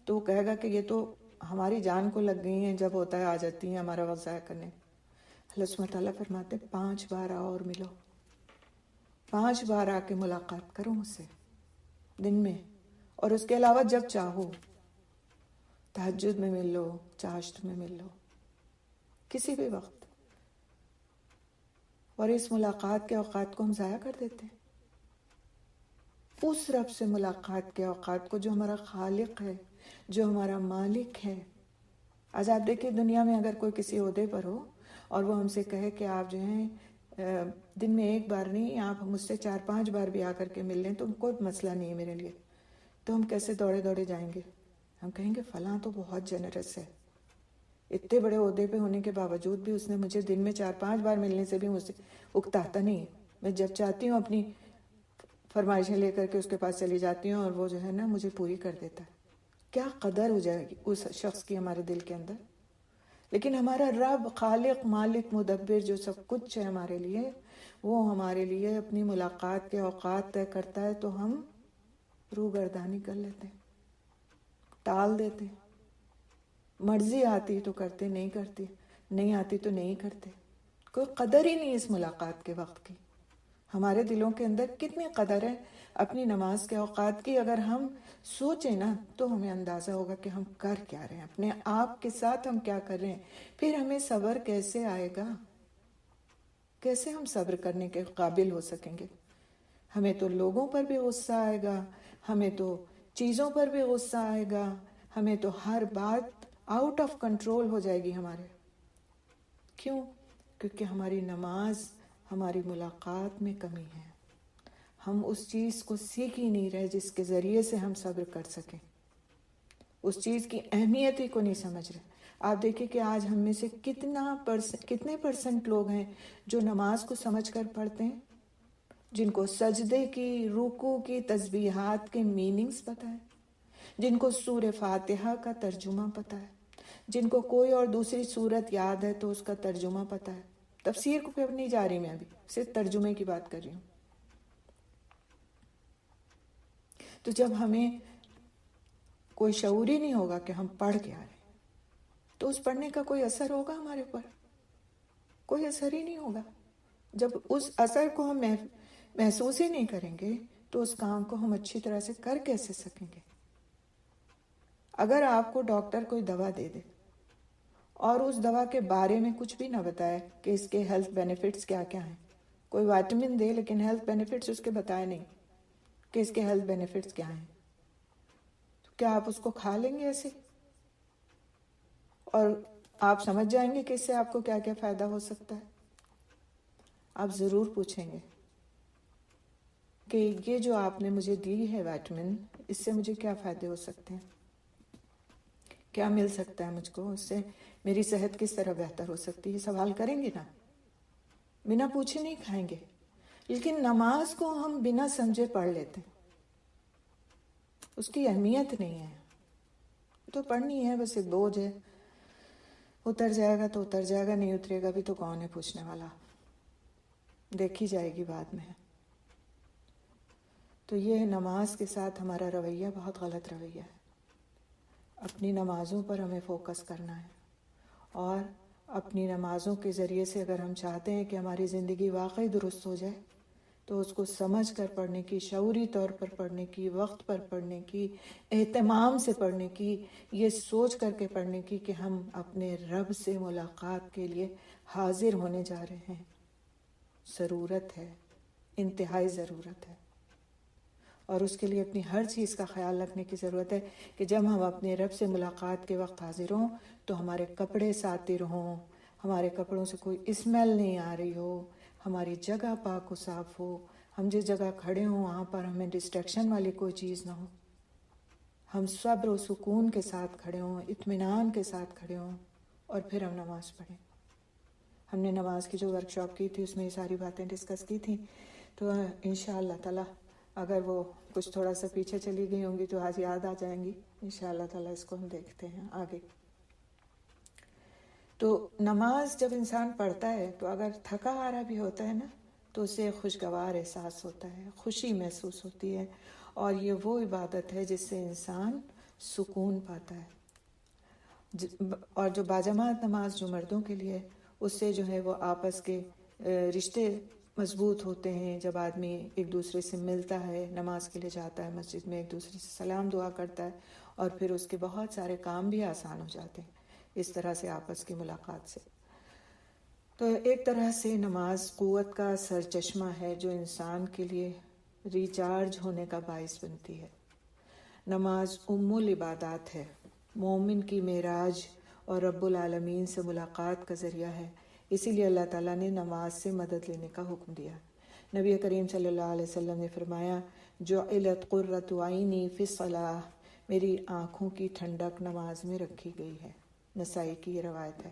تو وہ کہے گا کہ یہ تو ہماری جان کو لگ گئی ہیں، جب ہوتا ہے آ جاتی ہیں ہمارا وقت ضائع کرنے. اللہ سبحانہ تعالیٰ فرماتے 5 بار آؤ اور ملو، 5 بار آ کے ملاقات کرو مجھ سے دن میں، اور اس کے علاوہ جب چاہو تہجد میں مل لو، چاشت میں مل لو، کسی بھی وقت. اور اس ملاقات کے اوقات کو ہم ضائع کر دیتے ہیں. اس رب سے ملاقات کے اوقات کو جو ہمارا خالق ہے، جو ہمارا مالک ہے. آج آپ دیکھیں دنیا میں اگر کوئی کسی عہدے پر ہو اور وہ ہم سے کہے کہ آپ جو ہیں دن میں ایک بار نہیں، آپ مجھ سے 4-5 بار بھی آ کر کے مل لیں تو کوئی مسئلہ نہیں ہے میرے لیے، تو ہم کیسے دوڑے دوڑے جائیں گے؟ ہم کہیں گے فلاں تو بہت جنرس ہے، اتنے بڑے عہدے پہ ہونے کے باوجود بھی اس نے مجھے دن میں 4-5 بار ملنے سے بھی مجھ سے اکتاتا نہیں ہے. میں جب چاہتی ہوں اپنی فرمائشیں لے کر کے اس کے پاس چلی جاتی ہوں اور وہ جو ہے نا مجھے پوری کر دیتا ہے. کیا قدر ہو جائے گی اس شخص کی ہمارے دل کے اندر. لیکن ہمارا رب خالق مالک مدبر جو سب کچھ ہے ہمارے لیے، وہ ہمارے لیے اپنی ملاقات کے اوقات طے کرتا ہے تو ہم روگردانی کر لیتے ہیں، ٹال دیتے ہیں. مرضی آتی تو کرتے، نہیں کرتی نہیں آتی تو نہیں کرتے. کوئی قدر ہی نہیں اس ملاقات کے وقت کی. ہمارے دلوں کے اندر کتنی قدر ہے اپنی نماز کے اوقات کی. اگر ہم سوچیں نا تو ہمیں اندازہ ہوگا کہ ہم کر کیا رہے ہیں، اپنے آپ کے ساتھ ہم کیا کر رہے ہیں. پھر ہمیں صبر کیسے آئے گا؟ کیسے ہم صبر کرنے کے قابل ہو سکیں گے؟ ہمیں تو لوگوں پر بھی غصہ آئے گا، ہمیں تو چیزوں پر بھی غصہ آئے گا، ہمیں تو ہر بات آؤٹ آف کنٹرول ہو جائے گی ہمارے. کیوں؟ کیونکہ ہماری نماز، ہماری ملاقات میں کمی ہے. ہم اس چیز کو سیکھ ہی نہیں رہے جس کے ذریعے سے ہم صبر کر سکیں. اس چیز کی اہمیت ہی کو نہیں سمجھ رہے. آپ دیکھیں کہ آج ہم میں سے کتنے پرسنٹ لوگ ہیں جو نماز کو سمجھ کر پڑھتے ہیں، جن کو سجدے کی، رکوع کی، تسبیحات کے میننگز پتہ ہے، جن کو سورہ فاتحہ کا ترجمہ پتہ ہے، جن کو کوئی اور دوسری سورت یاد ہے تو اس کا ترجمہ پتہ ہے. تفسیر کو پھر نہیں جا رہی میں، ابھی صرف ترجمے کی بات کر رہی ہوں. تو جب ہمیں کوئی شعور ہی نہیں ہوگا کہ ہم پڑھ کے آ رہے ہیں تو اس پڑھنے کا کوئی اثر ہوگا ہمارے اوپر؟ کوئی اثر ہی نہیں ہوگا. جب اس اثر کو ہم محسوس ہی نہیں کریں گے تو اس کام کو ہم اچھی طرح سے کر کیسے سکیں گے؟ اگر آپ کو ڈاکٹر کوئی دوا دے دے اور اس دوا کے بارے میں کچھ بھی نہ بتائے کہ اس کے ہیلتھ بینیفٹس کیا کیا ہیں، کوئی وائٹامن دے لیکن ہیلتھ بینیفٹس اس کے بتائے نہیں کہ اس کے ہیلتھ بینیفٹس کیا ہیں، تو کیا آپ اس کو کھا لیں گے ایسے؟ اور آپ سمجھ جائیں گے کہ اس سے آپ کو کیا کیا فائدہ ہو سکتا ہے؟ آپ ضرور پوچھیں گے کہ یہ جو آپ نے مجھے دی ہے وائٹامن، اس سے مجھے کیا فائدے ہو سکتے ہیں، کیا مل سکتا ہے مجھ کو، اس سے میری صحت کس طرح بہتر ہو سکتی ہے. سوال کریں گے نا، بنا پوچھے نہیں کھائیں گے. لیکن نماز کو ہم بنا سمجھے پڑھ لیتے ہیں، اس کی اہمیت نہیں ہے. تو پڑھنی ہے، بس ایک بوجھ ہے، اتر جائے گا تو اتر جائے گا، نہیں اترے گا بھی تو کون ہے پوچھنے والا، دیکھی جائے گی بعد میں. تو یہ نماز کے ساتھ ہمارا رویہ بہت غلط رویہ ہے. اپنی نمازوں پر ہمیں فوکس کرنا ہے، اور اپنی نمازوں کے ذریعے سے اگر ہم چاہتے ہیں کہ ہماری زندگی واقعی درست ہو جائے تو اس کو سمجھ کر پڑھنے کی، شعوری طور پر پڑھنے کی، وقت پر پڑھنے کی، اہتمام سے پڑھنے کی، یہ سوچ کر کے پڑھنے کی کہ ہم اپنے رب سے ملاقات کے لیے حاضر ہونے جا رہے ہیں. ضرورت ہے، انتہائی ضرورت ہے، اور اس کے لیے اپنی ہر چیز کا خیال رکھنے کی ضرورت ہے کہ جب ہم اپنے رب سے ملاقات کے وقت حاضر ہوں تو ہمارے کپڑے ساتر ہوں، ہمارے کپڑوں سے کوئی اسمیل نہیں آ رہی ہو، ہماری جگہ پاک و صاف ہو، ہم جس جگہ کھڑے ہوں وہاں پر ہمیں ڈسٹریکشن والی کوئی چیز نہ ہو، ہم صبر و سکون کے ساتھ کھڑے ہوں، اطمینان کے ساتھ کھڑے ہوں، اور پھر ہم نماز پڑھیں۔ ہم نے نماز کی جو ورک شاپ کی تھی اس میں یہ ساری باتیں ڈسکس کی تھیں، تو انشاءاللہ تعالی اگر وہ کچھ تھوڑا سا پیچھے چلی گئی ہوں گی تو آج یاد آ جائیں گی انشاءاللہ تعالی۔ اس کو ہم دیکھتے ہیں آگے۔ تو نماز جب انسان پڑھتا ہے تو اگر تھکا ہارا بھی ہوتا ہے نا تو اسے خوشگوار احساس ہوتا ہے، خوشی محسوس ہوتی ہے، اور یہ وہ عبادت ہے جس سے انسان سکون پاتا ہے۔ اور جو باجماعت نماز جو مردوں کے لیے، اس سے جو ہے وہ آپس کے رشتے مضبوط ہوتے ہیں۔ جب آدمی ایک دوسرے سے ملتا ہے، نماز کے لیے جاتا ہے مسجد میں، ایک دوسرے سے سلام دعا کرتا ہے، اور پھر اس کے بہت سارے کام بھی آسان ہو جاتے ہیں اس طرح سے آپس کی ملاقات سے۔ تو ایک طرح سے نماز قوت کا سرچشمہ ہے جو انسان کے لیے ریچارج ہونے کا باعث بنتی ہے۔ نماز ام العبادات ہے، مومن کی معراج اور رب العالمین سے ملاقات کا ذریعہ ہے۔ اسی لیے اللہ تعالیٰ نے نماز سے مدد لینے کا حکم دیا۔ نبی کریم صلی اللہ علیہ وسلم نے فرمایا، جعلت قرۃ عینی فی الصلاۃ، میری آنکھوں کی ٹھنڈک نماز میں رکھی گئی ہے۔ نسائی کی یہ روایت ہے۔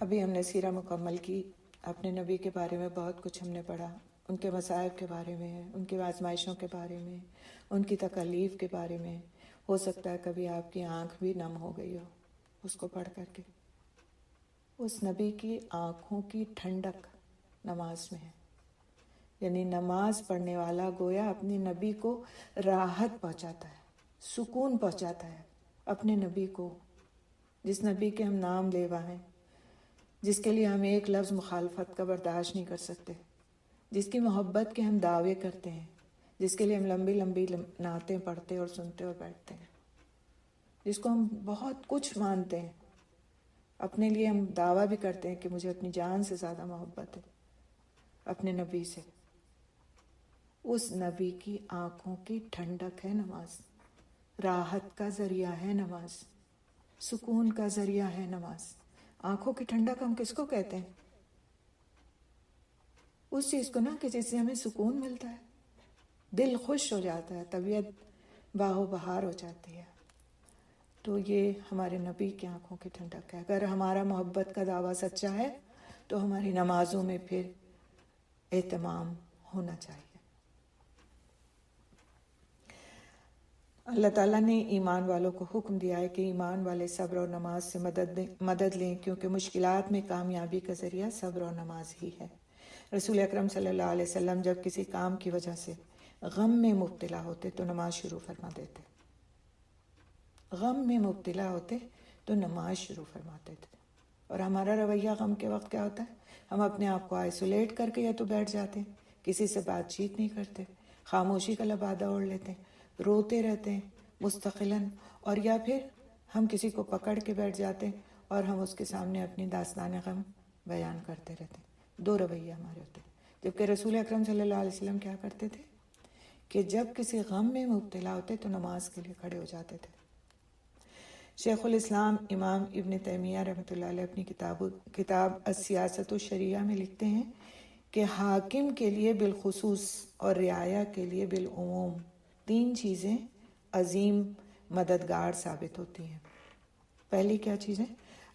ابھی ہم نے سیرہ مکمل کی، اپنے نبی کے بارے میں بہت کچھ ہم نے پڑھا، ان کے مصائب کے بارے میں، ان کی آزمائشوں کے بارے میں، ان کی تکالیف کے بارے میں۔ ہو سکتا ہے کبھی آپ کی آنکھ بھی نم ہو گئی ہو اس کو پڑھ کر کے۔ اس نبی کی آنکھوں کی ٹھنڈک نماز میں ہے، یعنی نماز پڑھنے والا گویا اپنے نبی کو راحت پہنچاتا ہے، سکون پہنچاتا ہے اپنے نبی کو، جس نبی کے ہم نام لیوا ہیں، جس کے لیے ہم ایک لفظ مخالفت کا برداشت نہیں کر سکتے، جس کی محبت کے ہم دعوے کرتے ہیں، جس کے لیے ہم لمبی لمبی نعتیں پڑھتے اور سنتے اور بیٹھتے ہیں، جس کو ہم بہت کچھ مانتے ہیں، اپنے لیے ہم دعویٰ بھی کرتے ہیں کہ مجھے اپنی جان سے زیادہ محبت ہے اپنے نبی سے۔ اس نبی کی آنکھوں کی ٹھنڈک ہے نماز، راحت کا ذریعہ ہے نماز، سکون کا ذریعہ ہے نماز۔ آنکھوں کی ٹھنڈک ہم کس کو کہتے ہیں؟ اس چیز کو نا کہ جس سے ہمیں سکون ملتا ہے، دل خوش ہو جاتا ہے، طبیعت باغ و بہار ہو جاتی ہے۔ تو یہ ہمارے نبی کی آنکھوں کی ٹھنڈک ہے۔ اگر ہمارا محبت کا دعویٰ سچا ہے تو ہماری نمازوں میں پھر اہتمام ہونا چاہیے۔ اللہ تعالیٰ نے ایمان والوں کو حکم دیا ہے کہ ایمان والے صبر اور نماز سے مدد لیں، کیونکہ مشکلات میں کامیابی کا ذریعہ صبر اور نماز ہی ہے۔ رسول اکرم صلی اللہ علیہ وسلم جب کسی کام کی وجہ سے غم میں مبتلا ہوتے تو نماز شروع فرما دیتے، غم میں مبتلا ہوتے تو نماز شروع فرماتے تھے۔ اور ہمارا رویہ غم کے وقت کیا ہوتا ہے؟ ہم اپنے آپ کو آئسولیٹ کر کے یا تو بیٹھ جاتے ہیں، کسی سے بات چیت نہیں کرتے، خاموشی کا لبادہ اوڑھ لیتے ہیں، روتے رہتے ہیں مستقلاً، اور یا پھر ہم کسی کو پکڑ کے بیٹھ جاتے ہیں اور ہم اس کے سامنے اپنی داستان غم بیان کرتے رہتے ہیں۔ دو رویے ہمارے ہوتے ہیں۔ جبکہ رسول اکرم صلی اللہ علیہ وسلم کیا کرتے تھے کہ جب کسی غم میں مبتلا ہوتے تو نماز کے لیے کھڑے ہو جاتے تھے۔ شیخ الاسلام امام ابن تیمیہ رحمۃ اللہ علیہ اپنی کتاب السیاست الشریعہ میں لکھتے ہیں کہ حاکم کے لیے بالخصوص اور رعایا کے لیے بالعموم تین چیزیں عظیم مددگار ثابت ہوتی ہیں۔ پہلی کیا چیزیں؟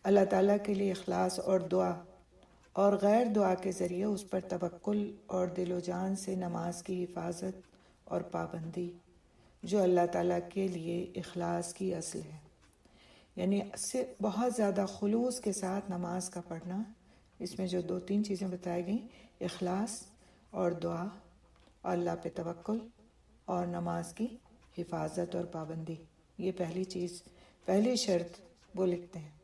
اللہ تعالیٰ کے لیے اخلاص اور دعا، اور غیر دعا کے ذریعے اس پر توکل اور دل و جان سے نماز کی حفاظت اور پابندی، جو اللہ تعالیٰ کے لیے اخلاص کی اصل ہے۔ یعنی سے بہت زیادہ خلوص کے ساتھ نماز کا پڑھنا، اس میں جو دو تین چیزیں بتائی گئیں، اخلاص اور دعا اور اللہ پہ توکل اور نماز کی حفاظت اور پابندی، یہ پہلی چیز، پہلی شرط وہ لکھتے ہیں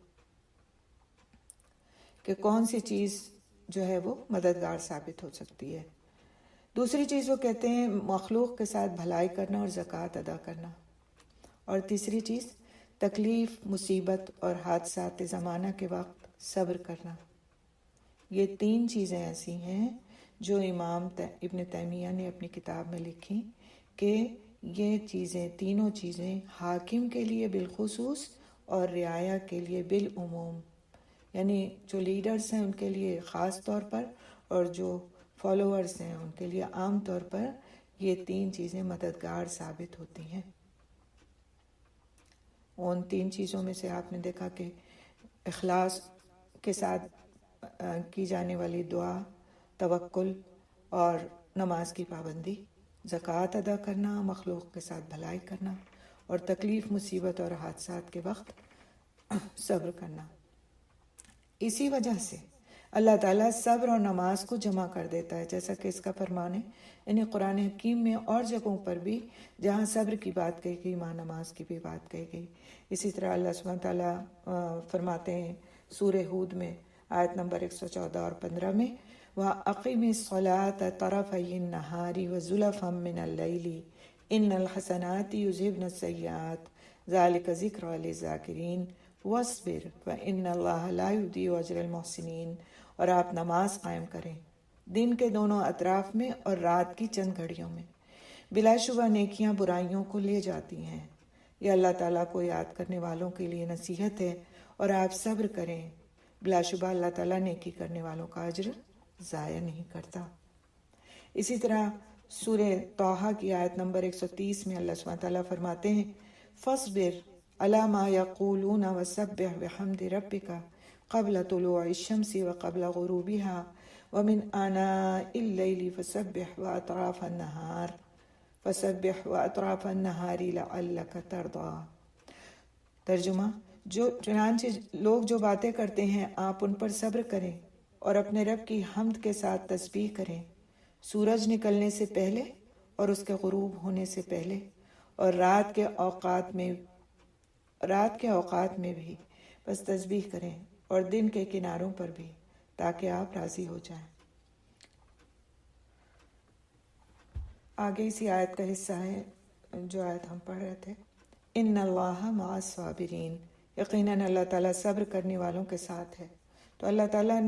کہ کون سی چیز جو ہے وہ مددگار ثابت ہو سکتی ہے۔ دوسری چیز وہ کہتے ہیں مخلوق کے ساتھ بھلائی کرنا اور زکوٰۃ ادا کرنا، اور تیسری چیز تکلیف، مصیبت اور حادثات زمانہ کے وقت صبر کرنا۔ یہ 3 چیزیں ایسی ہیں جو امام ابن تیمیہ نے اپنی کتاب میں لکھی کہ یہ چیزیں، تینوں چیزیں حاکم کے لیے بالخصوص اور رعایا کے لیے بالعموم، یعنی جو لیڈرز ہیں ان کے لیے خاص طور پر اور جو فالوورز ہیں ان کے لیے عام طور پر یہ 3 چیزیں مددگار ثابت ہوتی ہیں۔ ان 3 چیزوں میں سے آپ نے دیکھا کہ اخلاص کے ساتھ کی جانے والی دعا، توکل اور نماز کی پابندی، زکوٰۃ ادا کرنا، مخلوق کے ساتھ بھلائی کرنا اور تکلیف، مصیبت اور حادثات کے وقت صبر کرنا۔ اسی وجہ سے اللہ تعالیٰ صبر اور نماز کو جمع کر دیتا ہے، جیسا کہ اس کا فرمان ہے انہیں قرآن حکیم میں اور جگہوں پر بھی جہاں صبر کی بات کہی گئی وہاں نماز کی بھی بات کہی گئی۔ اسی طرح اللہ سبحانہ تعالیٰ فرماتے ہیں سورہ ہود میں آیت نمبر 114 اور 15 میں وَأَقِمِ الصَّلَاةَ طَرَفَيِ النَّهَارِ وَزُلَفًا مِّنَ اللَّيْلِ إِنَّ الْحَسَنَاتِ يُذْهِبْنَ السَّيِّئَاتِ ذَلِكَ ذِكْرَىٰ لِلذَّاكِرِينَ وَاصْبِرْ فَإِنَّ اللَّهَ لَا يُضِيعُ أَجْرَ الْمُحْسِنِينَ، اور آپ نماز قائم کریں دن کے دونوں اطراف میں اور رات کی چند گھڑیوں میں، بلا شبہ نیکیاں برائیوں کو لے جاتی ہیں۔ یہ اللہ تعالیٰ کو یاد کرنے والوں کے لیے نصیحت ہے، اور آپ صبر کریں، بلا شبہ اللہ تعالیٰ نیکی کرنے والوں کا اجر ضائع نہیں کرتا۔ اسی طرح سورہ طٰہٰ کی آیت نمبر 130 میں اللہ سبحانہ تعالیٰ فرماتے ہیں فَاصْبِرْ عَلَىٰ مَا يَقُولُونَ وَسَبِّحْ بِحَمْدِ رَبِّكَ قَبْلَ طُلُوعِ الشَّمْسِ وَقَبْلَ غُرُوبِهَا وَمِنْ آنَاءِ اللَّيْلِ فَسَبِّحْ وَأَطْرَافَ النَّهَارِ لَعَلَّكَ تَرْضَىٰ۔ ترجمہ، چنانچہ لوگ جو باتیں کرتے ہیں آپ ان پر صبر کریں اور اپنے رب کی حمد کے ساتھ تسبیح کریں، سورج نکلنے سے پہلے اور اس کے غروب ہونے سے پہلے، اور رات کے اوقات میں بھی بس تسبیح کریں، اور دن کے کناروں پر بھی، تاکہ آپ راضی ہو جائیں۔ آگے اسی آیت کا حصہ ہے جو آیت ہم پڑھ رہے تھے، ان اللہ مع الصابرین، یقیناً اللہ تعالیٰ صبر کرنے والوں کے ساتھ ہے۔ تو اللہ تعالیٰ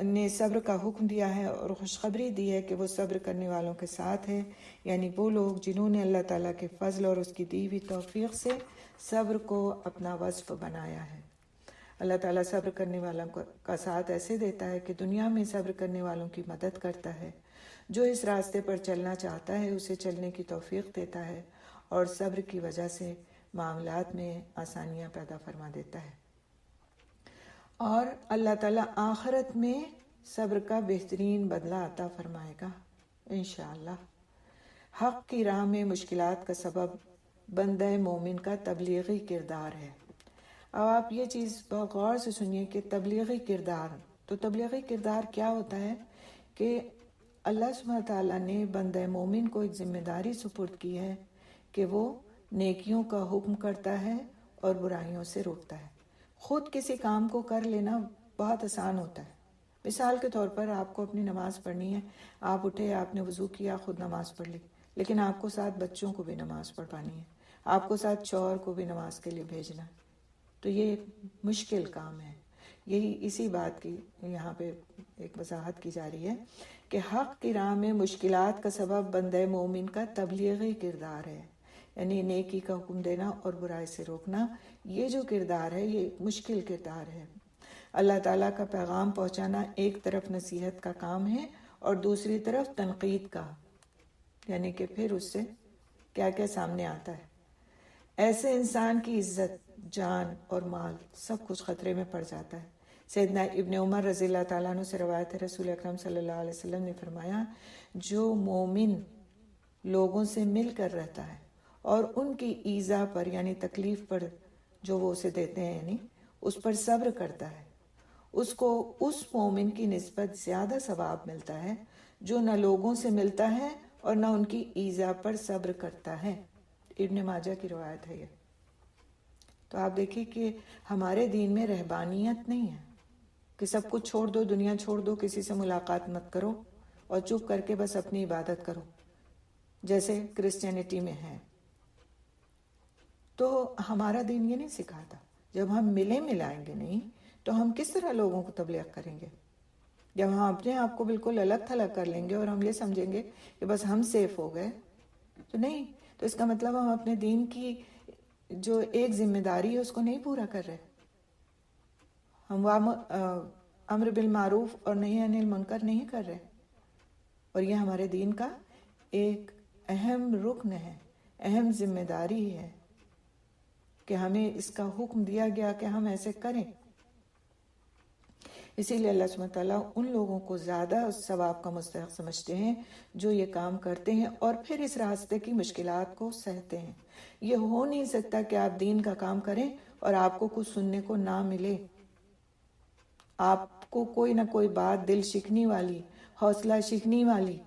نے صبر کا حکم دیا ہے اور خوشخبری دی ہے کہ وہ صبر کرنے والوں کے ساتھ ہے، یعنی وہ لوگ جنہوں نے اللہ تعالیٰ کے فضل اور اس کی دی ہوئی توفیق سے صبر کو اپنا وصف بنایا ہے۔ اللہ تعالیٰ صبر کرنے والوں کا ساتھ ایسے دیتا ہے کہ دنیا میں صبر کرنے والوں کی مدد کرتا ہے، جو اس راستے پر چلنا چاہتا ہے اسے چلنے کی توفیق دیتا ہے، اور صبر کی وجہ سے معاملات میں آسانیاں پیدا فرما دیتا ہے۔ اور اللہ تعالیٰ آخرت میں صبر کا بہترین بدلہ عطا فرمائے گا انشاءاللہ۔ حق کی راہ میں مشکلات کا سبب بندہ مومن کا تبلیغی کردار ہے۔ اب آپ یہ چیز بہت غور سے سنیے کہ تبلیغی کردار، تو تبلیغی کردار کیا ہوتا ہے کہ اللہ سبحانہ تعالیٰ نے بندہ مومن کو ایک ذمہ داری سپرد کی ہے کہ وہ نیکیوں کا حکم کرتا ہے اور برائیوں سے روکتا ہے۔ خود کسی کام کو کر لینا بہت آسان ہوتا ہے۔ مثال کے طور پر آپ کو اپنی نماز پڑھنی ہے، آپ اٹھے، آپ نے وضو کیا، خود نماز پڑھ لی، لیکن آپ کو ساتھ بچوں کو بھی نماز پڑھانی ہے، آپ کو ساتھ شوہر کو بھی نماز کے لیے بھیجنا ہے، تو یہ ایک مشکل کام ہے۔ یہی اسی بات کی یہاں پہ ایک وضاحت کی جا رہی ہے کہ حق کی راہ میں مشکلات کا سبب بندہ مومن کا تبلیغی کردار ہے، یعنی نیکی کا حکم دینا اور برائی سے روکنا۔ یہ جو کردار ہے یہ مشکل کردار ہے۔ اللہ تعالیٰ کا پیغام پہنچانا ایک طرف نصیحت کا کام ہے اور دوسری طرف تنقید کا، یعنی کہ پھر اس سے کیا کیا سامنے آتا ہے۔ ایسے انسان کی عزت، جان اور مال سب کچھ خطرے میں پڑ جاتا ہے۔ سیدنا ابن عمر رضی اللہ تعالیٰ عنہ سے روایت ہے، رسول اکرم صلی اللہ علیہ وسلم نے فرمایا، جو مومن لوگوں سے مل کر رہتا ہے اور ان کی ایذا پر یعنی تکلیف پر جو وہ اسے دیتے ہیں یعنی اس پر صبر کرتا ہے، اس کو اس مومن کی نسبت زیادہ ثواب ملتا ہے جو نہ لوگوں سے ملتا ہے اور نہ ان کی ایذا پر صبر کرتا ہے۔ ابن ماجہ کی روایت ہے یہ۔ تو آپ دیکھیں کہ ہمارے دین میں رہبانیت نہیں ہے کہ سب کچھ چھوڑ دو، دنیا چھوڑ دو، کسی سے ملاقات مت کرو اور چپ کر کے بس اپنی عبادت کرو جیسے کرسچینٹی میں ہے۔ تو ہمارا دین یہ نہیں سکھاتا۔ جب ہم ملائیں گے نہیں تو ہم کس طرح لوگوں کو تبلیغ کریں گے؟ جب ہم اپنے آپ کو بالکل الگ تھلگ کر لیں گے اور ہم یہ سمجھیں گے کہ بس ہم سیف ہو گئے، تو نہیں، تو اس کا مطلب ہم اپنے دین کی جو ایک ذمہ داری ہے اس کو نہیں پورا کر رہے. ہم امر بالمعروف اور نہی عن المنکر نہیں کر رہے، اور یہ ہمارے دین کا ایک اہم رکن ہے، اہم ذمہ داری ہے کہ ہمیں اس کا حکم دیا گیا کہ ہم ایسے کریں. اسی لیے اللہ سبحانہ تعالیٰ ان لوگوں کو زیادہ ثواب کا مستحق سمجھتے ہیں جو یہ کام کرتے ہیں اور پھر اس راستے کی مشکلات کو سہتے ہیں. یہ ہو نہیں سکتا کہ آپ دین کا کام کریں اور آپ کو کچھ سننے کو نہ ملے، آپ کو کوئی نہ کوئی بات دل شکنی والی، حوصلہ شکنی والی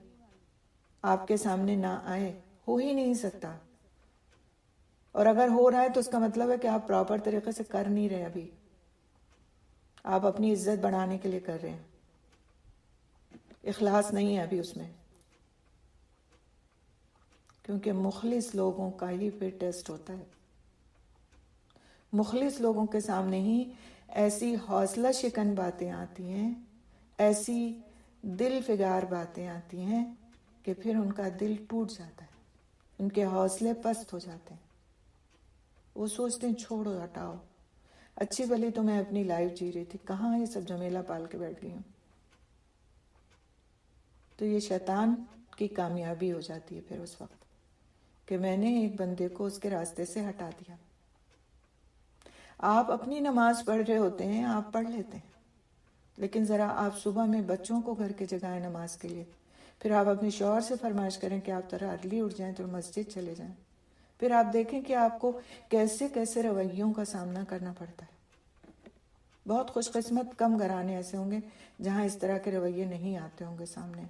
آپ کے سامنے نہ آئے. ہو ہی نہیں سکتا. اور اگر ہو رہا ہے تو اس کا مطلب ہے کہ آپ پراپر طریقے سے کر نہیں رہے. ابھی آپ اپنی عزت بڑھانے کے لیے کر رہے ہیں، اخلاص نہیں ہے ابھی اس میں. کیونکہ مخلص لوگوں کا ہی پھر ٹیسٹ ہوتا ہے. مخلص لوگوں کے سامنے ہی ایسی حوصلہ شکن باتیں آتی ہیں، ایسی دل فگار باتیں آتی ہیں کہ پھر ان کا دل ٹوٹ جاتا ہے، ان کے حوصلے پست ہو جاتے ہیں. وہ سوچتے ہیں چھوڑو، ہٹاؤ، اچھی بھلی تو میں اپنی لائف جی رہی تھی، کہاں یہ سب جھمیلا پال کے بیٹھ گئی ہوں. تو یہ شیطان کی کامیابی ہو جاتی ہے پھر اس وقت کہ میں نے ایک بندے کو اس کے راستے سے ہٹا دیا. آپ اپنی نماز پڑھ رہے ہوتے ہیں، آپ پڑھ لیتے ہیں، لیکن ذرا آپ صبح میں بچوں کو گھر کے جگائیں نماز کے لیے، پھر آپ اپنے شوہر سے فرمائش کریں کہ آپ ذرا ارلی اٹھ جائیں تو مسجد چلے جائیں. پھر آپ دیکھیں کہ آپ کو کیسے کیسے رویوں کا سامنا کرنا پڑتا ہے. بہت خوش قسمت کم گھرانے ایسے ہوں گے جہاں اس طرح کے رویے نہیں آتے ہوں گے سامنے،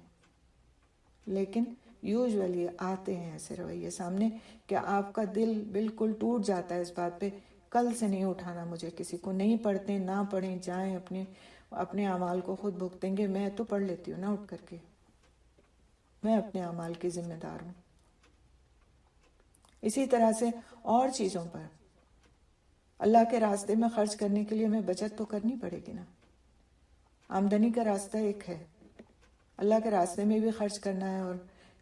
لیکن یوزولی آتے ہیں ایسے رویے سامنے کہ آپ کا دل بالکل ٹوٹ جاتا ہے اس بات پہ، کل سے نہیں اٹھانا مجھے کسی کو. نہیں پڑھتے نہ پڑھیں، جائیں اپنے اعمال کو خود بھگتیں گے. میں تو پڑھ لیتی ہوں نا اٹھ کر کے، میں اپنے اعمال کی ذمہ دار ہوں. اسی طرح سے اور چیزوں پر اللہ کے راستے میں خرچ کرنے کے لیے ہمیں بچت تو کرنی پڑے گی نا. آمدنی کا راستہ ایک ہے، اللہ کے راستے میں بھی خرچ کرنا ہے اور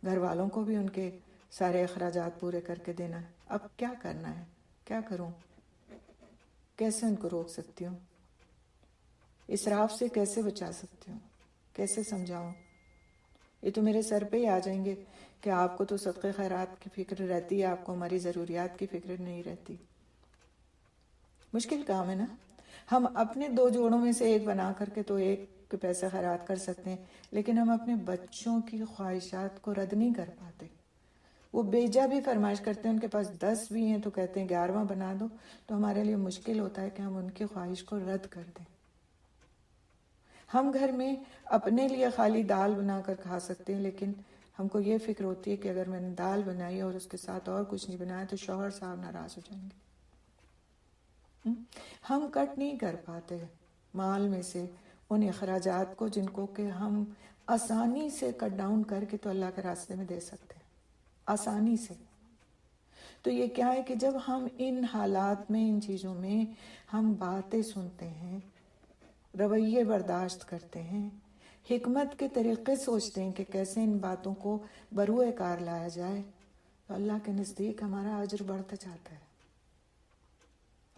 گھر والوں کو بھی ان کے سارے اخراجات پورے کر کے دینا ہے. اب کیا کرنا ہے، کیا کروں، کیسے ان کو روک سکتی ہوں، اسراف سے کیسے بچا سکتی ہوں، کیسے سمجھاؤں. یہ تو میرے سر پہ ہی آ جائیں گے کہ آپ کو تو صدقے خیرات کی فکر رہتی ہے، آپ کو ہماری ضروریات کی فکر نہیں رہتی. مشکل کام ہے نا. ہم اپنے دو جوڑوں میں سے ایک بنا کر کے تو ایک کے پیسے خیرات کر سکتے ہیں، لیکن ہم اپنے بچوں کی خواہشات کو رد نہیں کر پاتے. وہ بیجا بھی فرمائش کرتے ہیں، ان کے پاس 10 بھی ہیں تو کہتے ہیں 11واں بنا دو. تو ہمارے لیے مشکل ہوتا ہے کہ ہم ان کی خواہش کو رد کر دیں. ہم گھر میں اپنے لیے خالی دال بنا کر کھا سکتے ہیں، لیکن ہم کو یہ فکر ہوتی ہے کہ اگر میں نے دال بنائی اور اس کے ساتھ اور کچھ نہیں بنایا تو شوہر صاحب ناراض ہو جائیں گے. ہم کٹ نہیں کر پاتے مال میں سے ان اخراجات کو جن کو کہ ہم آسانی سے کٹ ڈاؤن کر کے تو اللہ کے راستے میں دے سکتے ہیں، آسانی سے. تو یہ کیا ہے کہ جب ہم ان حالات میں، ان چیزوں میں ہم باتیں سنتے ہیں، رویے برداشت کرتے ہیں، حکمت کے طریقے سوچتے ہیں کہ کیسے ان باتوں کو بروئے کار لایا جائے، تو اللہ کے نزدیک ہمارا اجر بڑھتا جاتا ہے.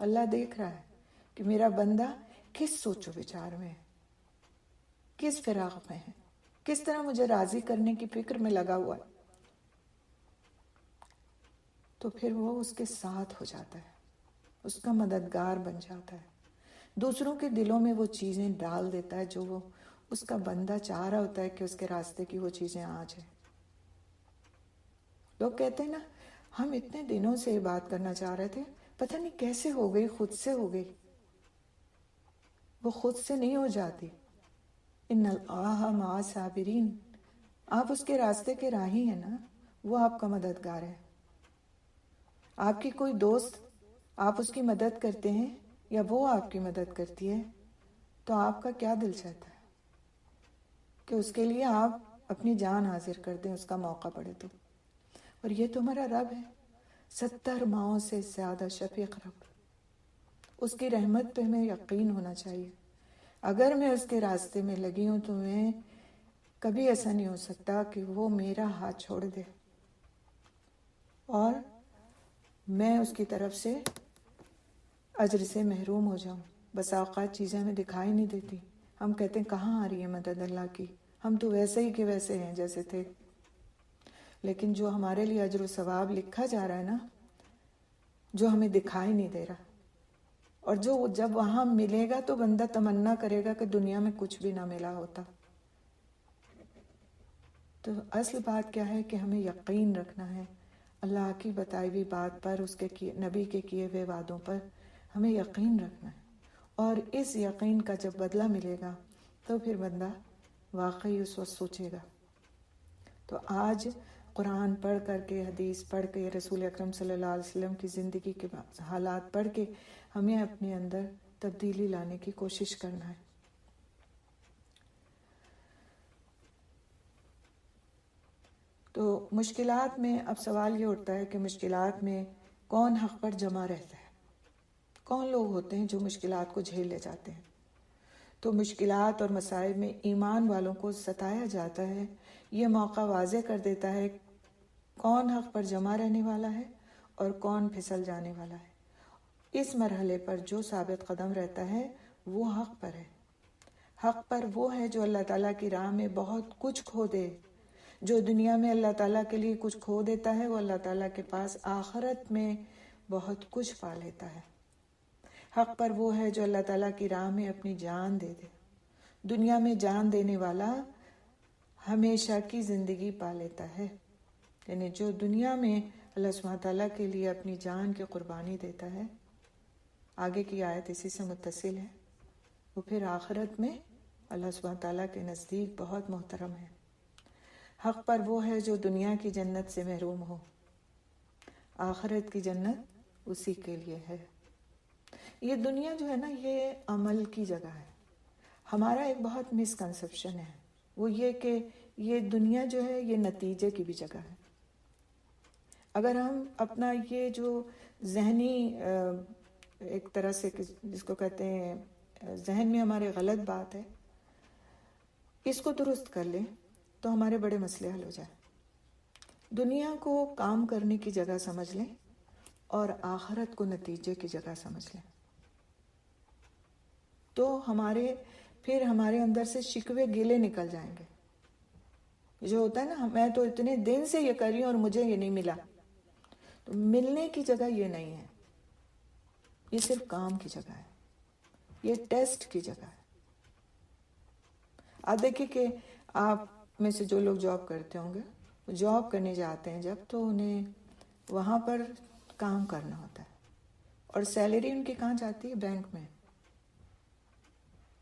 اللہ دیکھ رہا ہے کہ میرا بندہ کس سوچ و بچار میں ہے، کس فراغ میں ہے، کس طرح مجھے راضی کرنے کی فکر میں لگا ہوا ہے. تو پھر وہ اس کے ساتھ ہو جاتا ہے، اس کا مددگار بن جاتا ہے، دوسروں کے دلوں میں وہ چیزیں ڈال دیتا ہے جو وہ اس کا بندہ چاہ رہا ہوتا ہے کہ اس کے راستے کی وہ چیزیں آ جائیں. لوگ کہتے ہیں نا، ہم اتنے دنوں سے بات کرنا چاہ رہے تھے، پتہ نہیں کیسے ہو گئی، خود سے ہو گئی. وہ خود سے نہیں ہو جاتی. ان اللہ مع الصابرین، آپ اس کے راستے کے راہی ہیں نا، وہ آپ کا مددگار ہے. آپ کی کوئی دوست، آپ اس کی مدد کرتے ہیں یا وہ آپ کی مدد کرتی ہے، تو آپ کا کیا دل چاہتا ہے کہ اس کے لیے آپ اپنی جان حاضر کر دیں اس کا موقع پڑے تو. اور یہ تو ہمارا رب ہے، 70 ماؤں سے زیادہ شفیق رب. اس کی رحمت پہ ہمیں یقین ہونا چاہیے. اگر میں اس کے راستے میں لگی ہوں تو میں کبھی ایسا نہیں ہو سکتا کہ وہ میرا ہاتھ چھوڑ دے اور میں اس کی طرف سے اجر سے محروم ہو جاؤں۔ بس اوقات چیزیں ہمیں دکھائی نہیں دیتی، ہم کہتے ہیں کہاں آ رہی ہے مدد اللہ کی، ہم تو ویسے ہی کہ ویسے ہیں جیسے تھے۔ لیکن جو ہمارے لیے اجر و ثواب لکھا جا رہا ہے نا، جو ہمیں دکھائی نہیں دے رہا، اور جو جب وہاں ملے گا تو بندہ تمنا کرے گا کہ دنیا میں کچھ بھی نہ ملا ہوتا۔ تو اصل بات کیا ہے کہ ہمیں یقین رکھنا ہے اللہ کی بتائی ہوئی بات پر، اس کے نبی کے کیے ہوئے وعدوں پر ہمیں یقین رکھنا ہے، اور اس یقین کا جب بدلہ ملے گا تو پھر بندہ واقعی اس وقت سوچے گا۔ تو آج قرآن پڑھ کر کے، حدیث پڑھ کے، رسول اکرم صلی اللہ علیہ وسلم کی زندگی کے حالات پڑھ کے ہمیں اپنے اندر تبدیلی لانے کی کوشش کرنا ہے۔ تو مشکلات میں اب سوال یہ اٹھتا ہے کہ مشکلات میں کون حق پر جمع رہتا ہے، کون لوگ ہوتے ہیں جو مشکلات کو جھیل لے جاتے ہیں۔ تو مشکلات اور مصائب میں ایمان والوں کو ستایا جاتا ہے۔ یہ موقع واضح کر دیتا ہے کون حق پر جمع رہنے والا ہے اور کون پھسل جانے والا ہے۔ اس مرحلے پر جو ثابت قدم رہتا ہے وہ حق پر ہے۔ حق پر وہ ہے جو اللہ تعالیٰ کی راہ میں بہت کچھ کھو دے۔ جو دنیا میں اللہ تعالیٰ کے لیے کچھ کھو دیتا ہے وہ اللہ تعالیٰ کے پاس آخرت میں بہت کچھ پا لیتا ہے۔ حق پر وہ ہے جو اللہ تعالیٰ کی راہ میں اپنی جان دے دے۔ دنیا میں جان دینے والا ہمیشہ کی زندگی پا لیتا ہے، یعنی جو دنیا میں اللہ سبحانہ تعالیٰ کے لیے اپنی جان کی قربانی دیتا ہے، آگے کی آیت اسی سے متصل ہے، وہ پھر آخرت میں اللہ سبحانہ تعالیٰ کے نزدیک بہت محترم ہے۔ حق پر وہ ہے جو دنیا کی جنت سے محروم ہو، آخرت کی جنت اسی کے لیے ہے۔ یہ دنیا جو ہے نا، یہ عمل کی جگہ ہے۔ ہمارا ایک بہت مسکنسیپشن ہے، وہ یہ کہ یہ دنیا جو ہے یہ نتیجے کی بھی جگہ ہے۔ اگر ہم اپنا یہ جو ذہنی ایک طرح سے جس کو کہتے ہیں ذہن میں ہمارے غلط بات ہے، اس کو درست کر لیں تو ہمارے بڑے مسئلے حل ہو جائیں۔ دنیا کو کام کرنے کی جگہ سمجھ لیں اور آخرت کو نتیجے کی جگہ سمجھ لیں، تو پھر ہمارے اندر سے شکوے گیلے نکل جائیں گے۔ جو ہوتا ہے نا، میں تو اتنے دن سے یہ کر رہی ہوں اور مجھے یہ نہیں ملا، تو ملنے کی جگہ یہ نہیں ہے، یہ صرف کام کی جگہ ہے، یہ ٹیسٹ کی جگہ ہے۔ آپ دیکھیں کہ آپ میں سے جو لوگ جاب کرتے ہوں گے، جاب کرنے جاتے ہیں جب، تو انہیں وہاں پر کام کرنا ہوتا ہے، اور سیلری ان کی کہاں جاتی ہے؟ بینک میں۔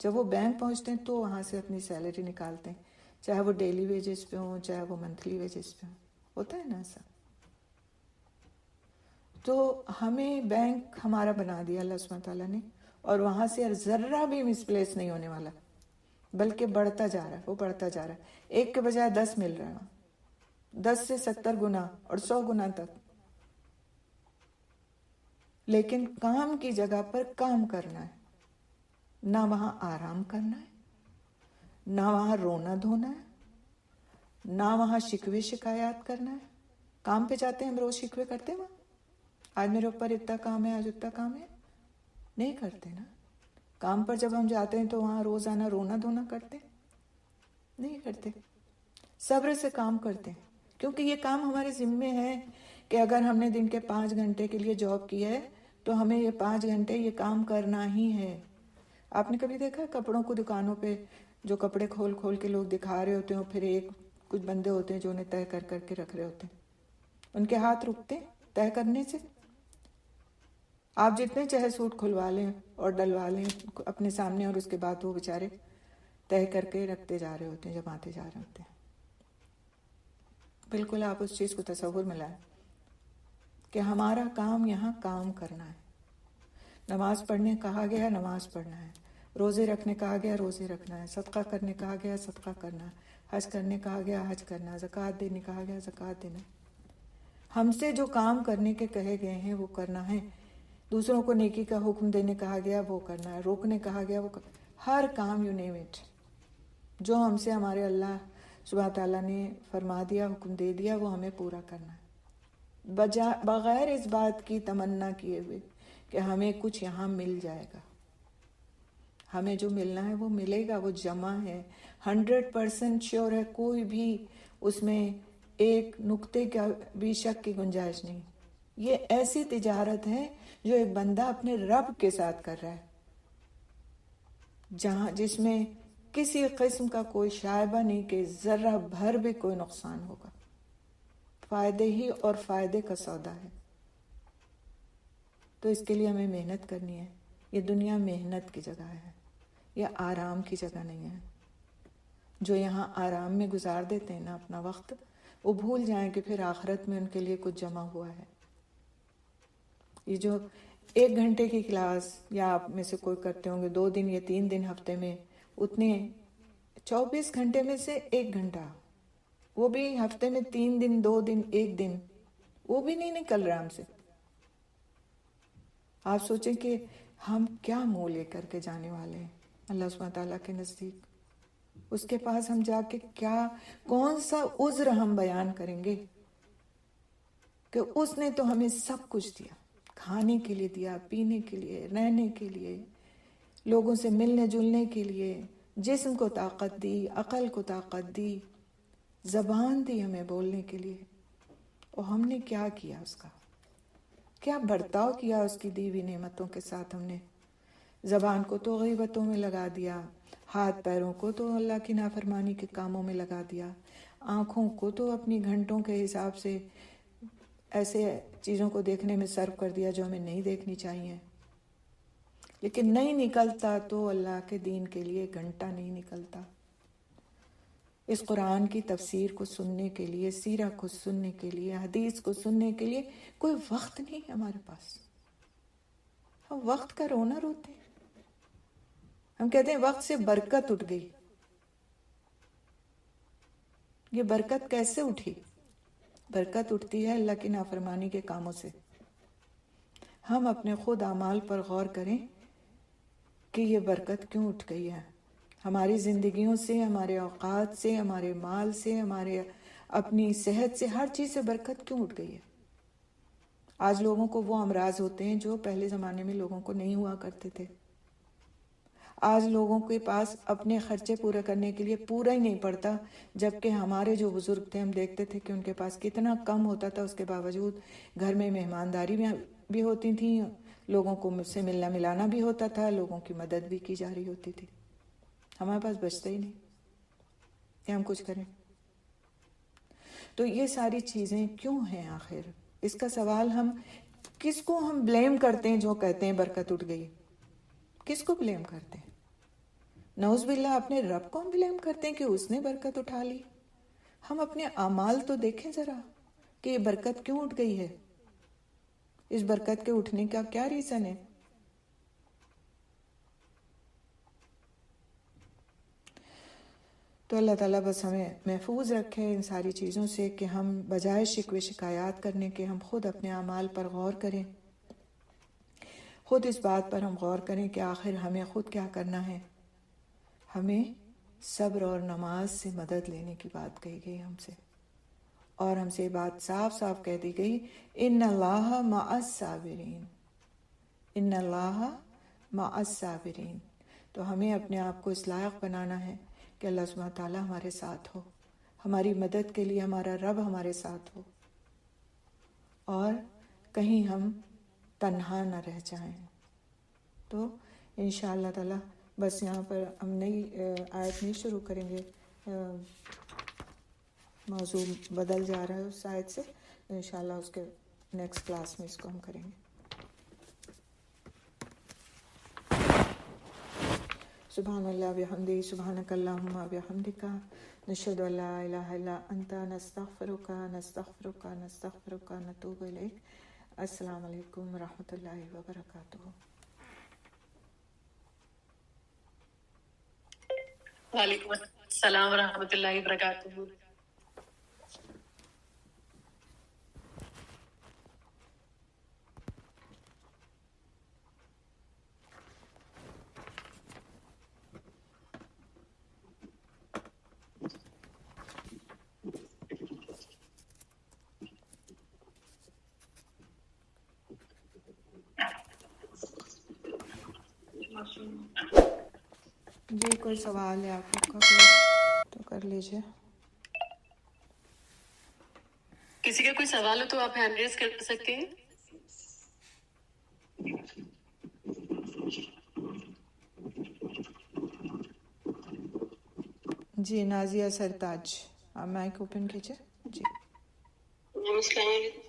جب وہ بینک پہنچتے ہیں تو وہاں سے اپنی سیلری نکالتے ہیں، چاہے وہ ڈیلی ویجز پہ ہوں چاہے وہ منتھلی ویجز پہ ہوں، ہوتا ہے نا ایسا۔ تو ہمیں بینک ہمارا بنا دیا اللہ سبحانہ تعالیٰ نے، اور وہاں سے ذرہ بھی مس پلیس نہیں ہونے والا، بلکہ بڑھتا جا رہا ہے، وہ بڑھتا جا رہا ہے۔ 1 کے بجائے 10 مل رہا ہے، 10 سے 70 گنا اور 100 گنا تک۔ لیکن کام کی جگہ پر کام کرنا ہے، نہ وہاں آرام کرنا ہے، نہ وہاں رونا دھونا ہے، نہ وہاں شکوے شکایات کرنا ہے۔ کام پہ جاتے ہیں ہم روز شکوے کرتے ہیں، وہاں آج میرے اوپر اتنا کام ہے، آج اتنا کام ہے، نہیں کرتے نا۔ کام پر جب ہم جاتے ہیں تو وہاں روزانہ رونا دھونا کرتے نہیں کرتے، صبر سے کام کرتے ہیں، کیونکہ یہ کام ہمارے ذمے ہے کہ اگر ہم نے دن کے 5 گھنٹے کے لیے جاب کی ہے تو ہمیں یہ 5 گھنٹے یہ کام کرنا ہی ہے۔ آپ نے کبھی دیکھا کپڑوں کو دکانوں پہ جو کپڑے کھول کھول کے لوگ دکھا رہے ہوتے ہیں، پھر کچھ بندے ہوتے ہیں جو انہیں طے کر کر کے رکھ رہے ہوتے ہیں، ان کے ہاتھ رکتے ہیں طے کرنے سے۔ آپ جتنے چاہے سوٹ کھلوا لیں اور ڈلوا لیں اپنے سامنے، اور اس کے بعد وہ بیچارے طے کر کے رکھتے جا رہے ہوتے ہیں، جماتے جا رہے ہوتے ہیں۔ بالکل آپ اس چیز کو تصور میں لائیں کہ ہمارا کام یہاں کام کرنا ہے۔ نماز پڑھنے کہا گیا نماز پڑھنا ہے، روزے رکھنے کہا گیا روزے رکھنا ہے، صدقہ کرنے کہا گیا صدقہ کرنا ہے، حج کرنے کہا گیا حج کرنا ہے، زکوٰۃ دینے کہا گیا زکوٰۃ دینا ہے۔ ہم سے جو کام کرنے کے کہے گئے ہیں وہ کرنا ہے، دوسروں کو نیکی کا حکم دینے کہا گیا وہ کرنا ہے، روکنے کہا گیا وہ ہر کام یو نیم اٹ جو ہم سے ہمارے اللہ سبحانہ تعالیٰ نے فرما دیا، حکم دے دیا، وہ ہمیں پورا کرنا ہے، بغیر اس بات کی تمنا کیے ہوئے کہ ہمیں کچھ یہاں مل جائے گا۔ ہمیں جو ملنا ہے وہ ملے گا، وہ جمع ہے، 100% شیور ہے، کوئی بھی اس میں ایک نقطے کا بھی شک کی گنجائش نہیں۔ یہ ایسی تجارت ہے جو ایک بندہ اپنے رب کے ساتھ کر رہا ہے، جس میں کسی قسم کا کوئی شائبہ نہیں کہ ذرہ بھر بھی کوئی نقصان ہوگا، فائدے ہی اور فائدے کا سودا ہے۔ تو اس کے لیے ہمیں محنت کرنی ہے۔ یہ دنیا محنت کی جگہ ہے، یہ آرام کی جگہ نہیں ہے۔ جو یہاں آرام میں گزار دیتے ہیں نا اپنا وقت، وہ بھول جائیں کہ پھر آخرت میں ان کے لیے کچھ جمع ہوا ہے۔ یہ جو 1 گھنٹے کی کلاس یا آپ میں سے کوئی کرتے ہوں گے 2 دن یا 3 دن ہفتے میں، اتنے 24 گھنٹے میں سے 1 گھنٹہ، وہ بھی ہفتے میں 3 دن 2 دن 1 دن، وہ بھی نہیں نکل رہا ہم سے۔ آپ سوچیں کہ ہم کیا منہ لے کر کے جانے والے ہیں اللہ سبحانہ تعالیٰ کے نزدیک۔ اس کے پاس ہم جا کے کون سا عذر ہم بیان کریں گے کہ اس نے تو ہمیں سب کچھ دیا، کھانے کے لیے دیا، پینے کے لیے، رہنے کے لیے، لوگوں سے ملنے جلنے کے لیے، جسم کو طاقت دی، عقل کو طاقت دی، زبان دی ہمیں بولنے کے لیے، اور ہم نے کیا کیا؟ اس کا کیا برتاؤ کیا اس کی دی ہوئی نعمتوں کے ساتھ؟ ہم نے زبان کو تو غیبتوں میں لگا دیا، ہاتھ پیروں کو تو اللہ کی نافرمانی کے کاموں میں لگا دیا، آنکھوں کو تو اپنی گھنٹوں کے حساب سے ایسے چیزوں کو دیکھنے میں صرف کر دیا جو ہمیں نہیں دیکھنی چاہیے۔ لیکن نہیں نکلتا تو اللہ کے دین کے لیے گھنٹہ نہیں نکلتا۔ اس قرآن کی تفسیر کو سننے کے لیے، سیرہ کو سننے کے لیے، حدیث کو سننے کے لیے کوئی وقت نہیں ہے ہمارے پاس۔ ہم وقت کا رونا روتے ہیں، ہم کہتے ہیں وقت سے برکت اٹھ گئی۔ یہ برکت کیسے اٹھی؟ برکت اٹھتی ہے اللہ کی نافرمانی کے کاموں سے۔ ہم اپنے خود اعمال پر غور کریں کہ یہ برکت کیوں اٹھ گئی ہے ہماری زندگیوں سے، ہمارے اوقات سے، ہمارے مال سے، ہمارے اپنی صحت سے، ہر چیز سے برکت کیوں اٹھ گئی ہے؟ آج لوگوں کو وہ امراض ہوتے ہیں جو پہلے زمانے میں لوگوں کو نہیں ہوا کرتے تھے۔ آج لوگوں کے پاس اپنے خرچے پورے کرنے کے لیے پورا ہی نہیں پڑتا، جبکہ ہمارے جو بزرگ تھے ہم دیکھتے تھے کہ ان کے پاس کتنا کم ہوتا تھا، اس کے باوجود گھر میں مہمانداری بھی ہوتی تھی، لوگوں کو مجھ سے ملنا ملانا بھی ہوتا تھا، لوگوں کی مدد بھی کی جا رہی ہوتی تھی۔ ہمارے پاس بچتا ہی نہیں کہ ہم کچھ کریں۔ تو یہ ساری چیزیں کیوں ہیں آخر؟ اس کا سوال ہم کس کو ہم بلیم کرتے ہیں جو کہتے ہیں برکت اٹھ گئی؟ کس کو بلیم کرتے ہیں؟ نعوذ باللہ اپنے رب کو ہم بلیم کرتے ہیں کہ اس نے برکت اٹھا لی۔ ہم اپنے اعمال تو دیکھیں ذرا کہ یہ برکت کیوں اٹھ گئی ہے، اس برکت کے اٹھنے کا کیا ریزن ہے؟ تو اللہ تعالیٰ بس ہمیں محفوظ رکھے ان ساری چیزوں سے کہ ہم بجائے شکوے شکایات کرنے کے ہم خود اپنے اعمال پر غور کریں، خود اس بات پر ہم غور کریں کہ آخر ہمیں خود کیا کرنا ہے۔ ہمیں صبر اور نماز سے مدد لینے کی بات کہی گئی ہم سے، اور ہم سے یہ بات صاف صاف کہہ دی گئی، ان اللہ مع الصابرین، ان اللہ مع الصابرین۔ تو ہمیں اپنے آپ کو اس لائق بنانا ہے کہ اللہ سبحانہ تعالیٰ ہمارے ساتھ ہو، ہماری مدد کے لیے ہمارا رب ہمارے ساتھ ہو، اور کہیں ہم تنہا نہ رہ جائیں۔ تو انشاءاللہ تعالیٰ بس یہاں پر ہم نئی آیت نہیں شروع کریں گے، موضوع بدل جا رہا ہے اس آیت سے، انشاءاللہ اس کے نیکسٹ کلاس میں اس کو ہم کریں گے۔ سبحان اللہ بحمدہ، سبحانک اللہم بحمدک، نشہد ان لا الہ الا انت، نستغفرک نستغفرک نستغفرک نتوب الیک۔ السلام علیکم ورحمۃ اللہ وبرکاتہ۔ وعلیکم السلام ورحمۃ اللہ وبرکاتہ۔ جی کوئی سوال ہے آپ لوگ کا کوئی تو کر لیجیے. کسی کا کوئی سوال ہو تو آپ ہینڈ ریز کر سکتے ہیں. جی نازیہ سرتاج آپ مائک اوپن کیجیے. جی السلام علیکم.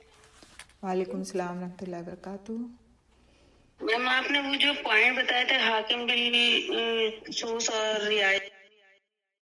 وعلیکم السلام ورحمۃ اللہ وبرکاتہ. میم آپ نے وہ جو پوائنٹ بتایا تھا حاکم بل سوس اور رعایت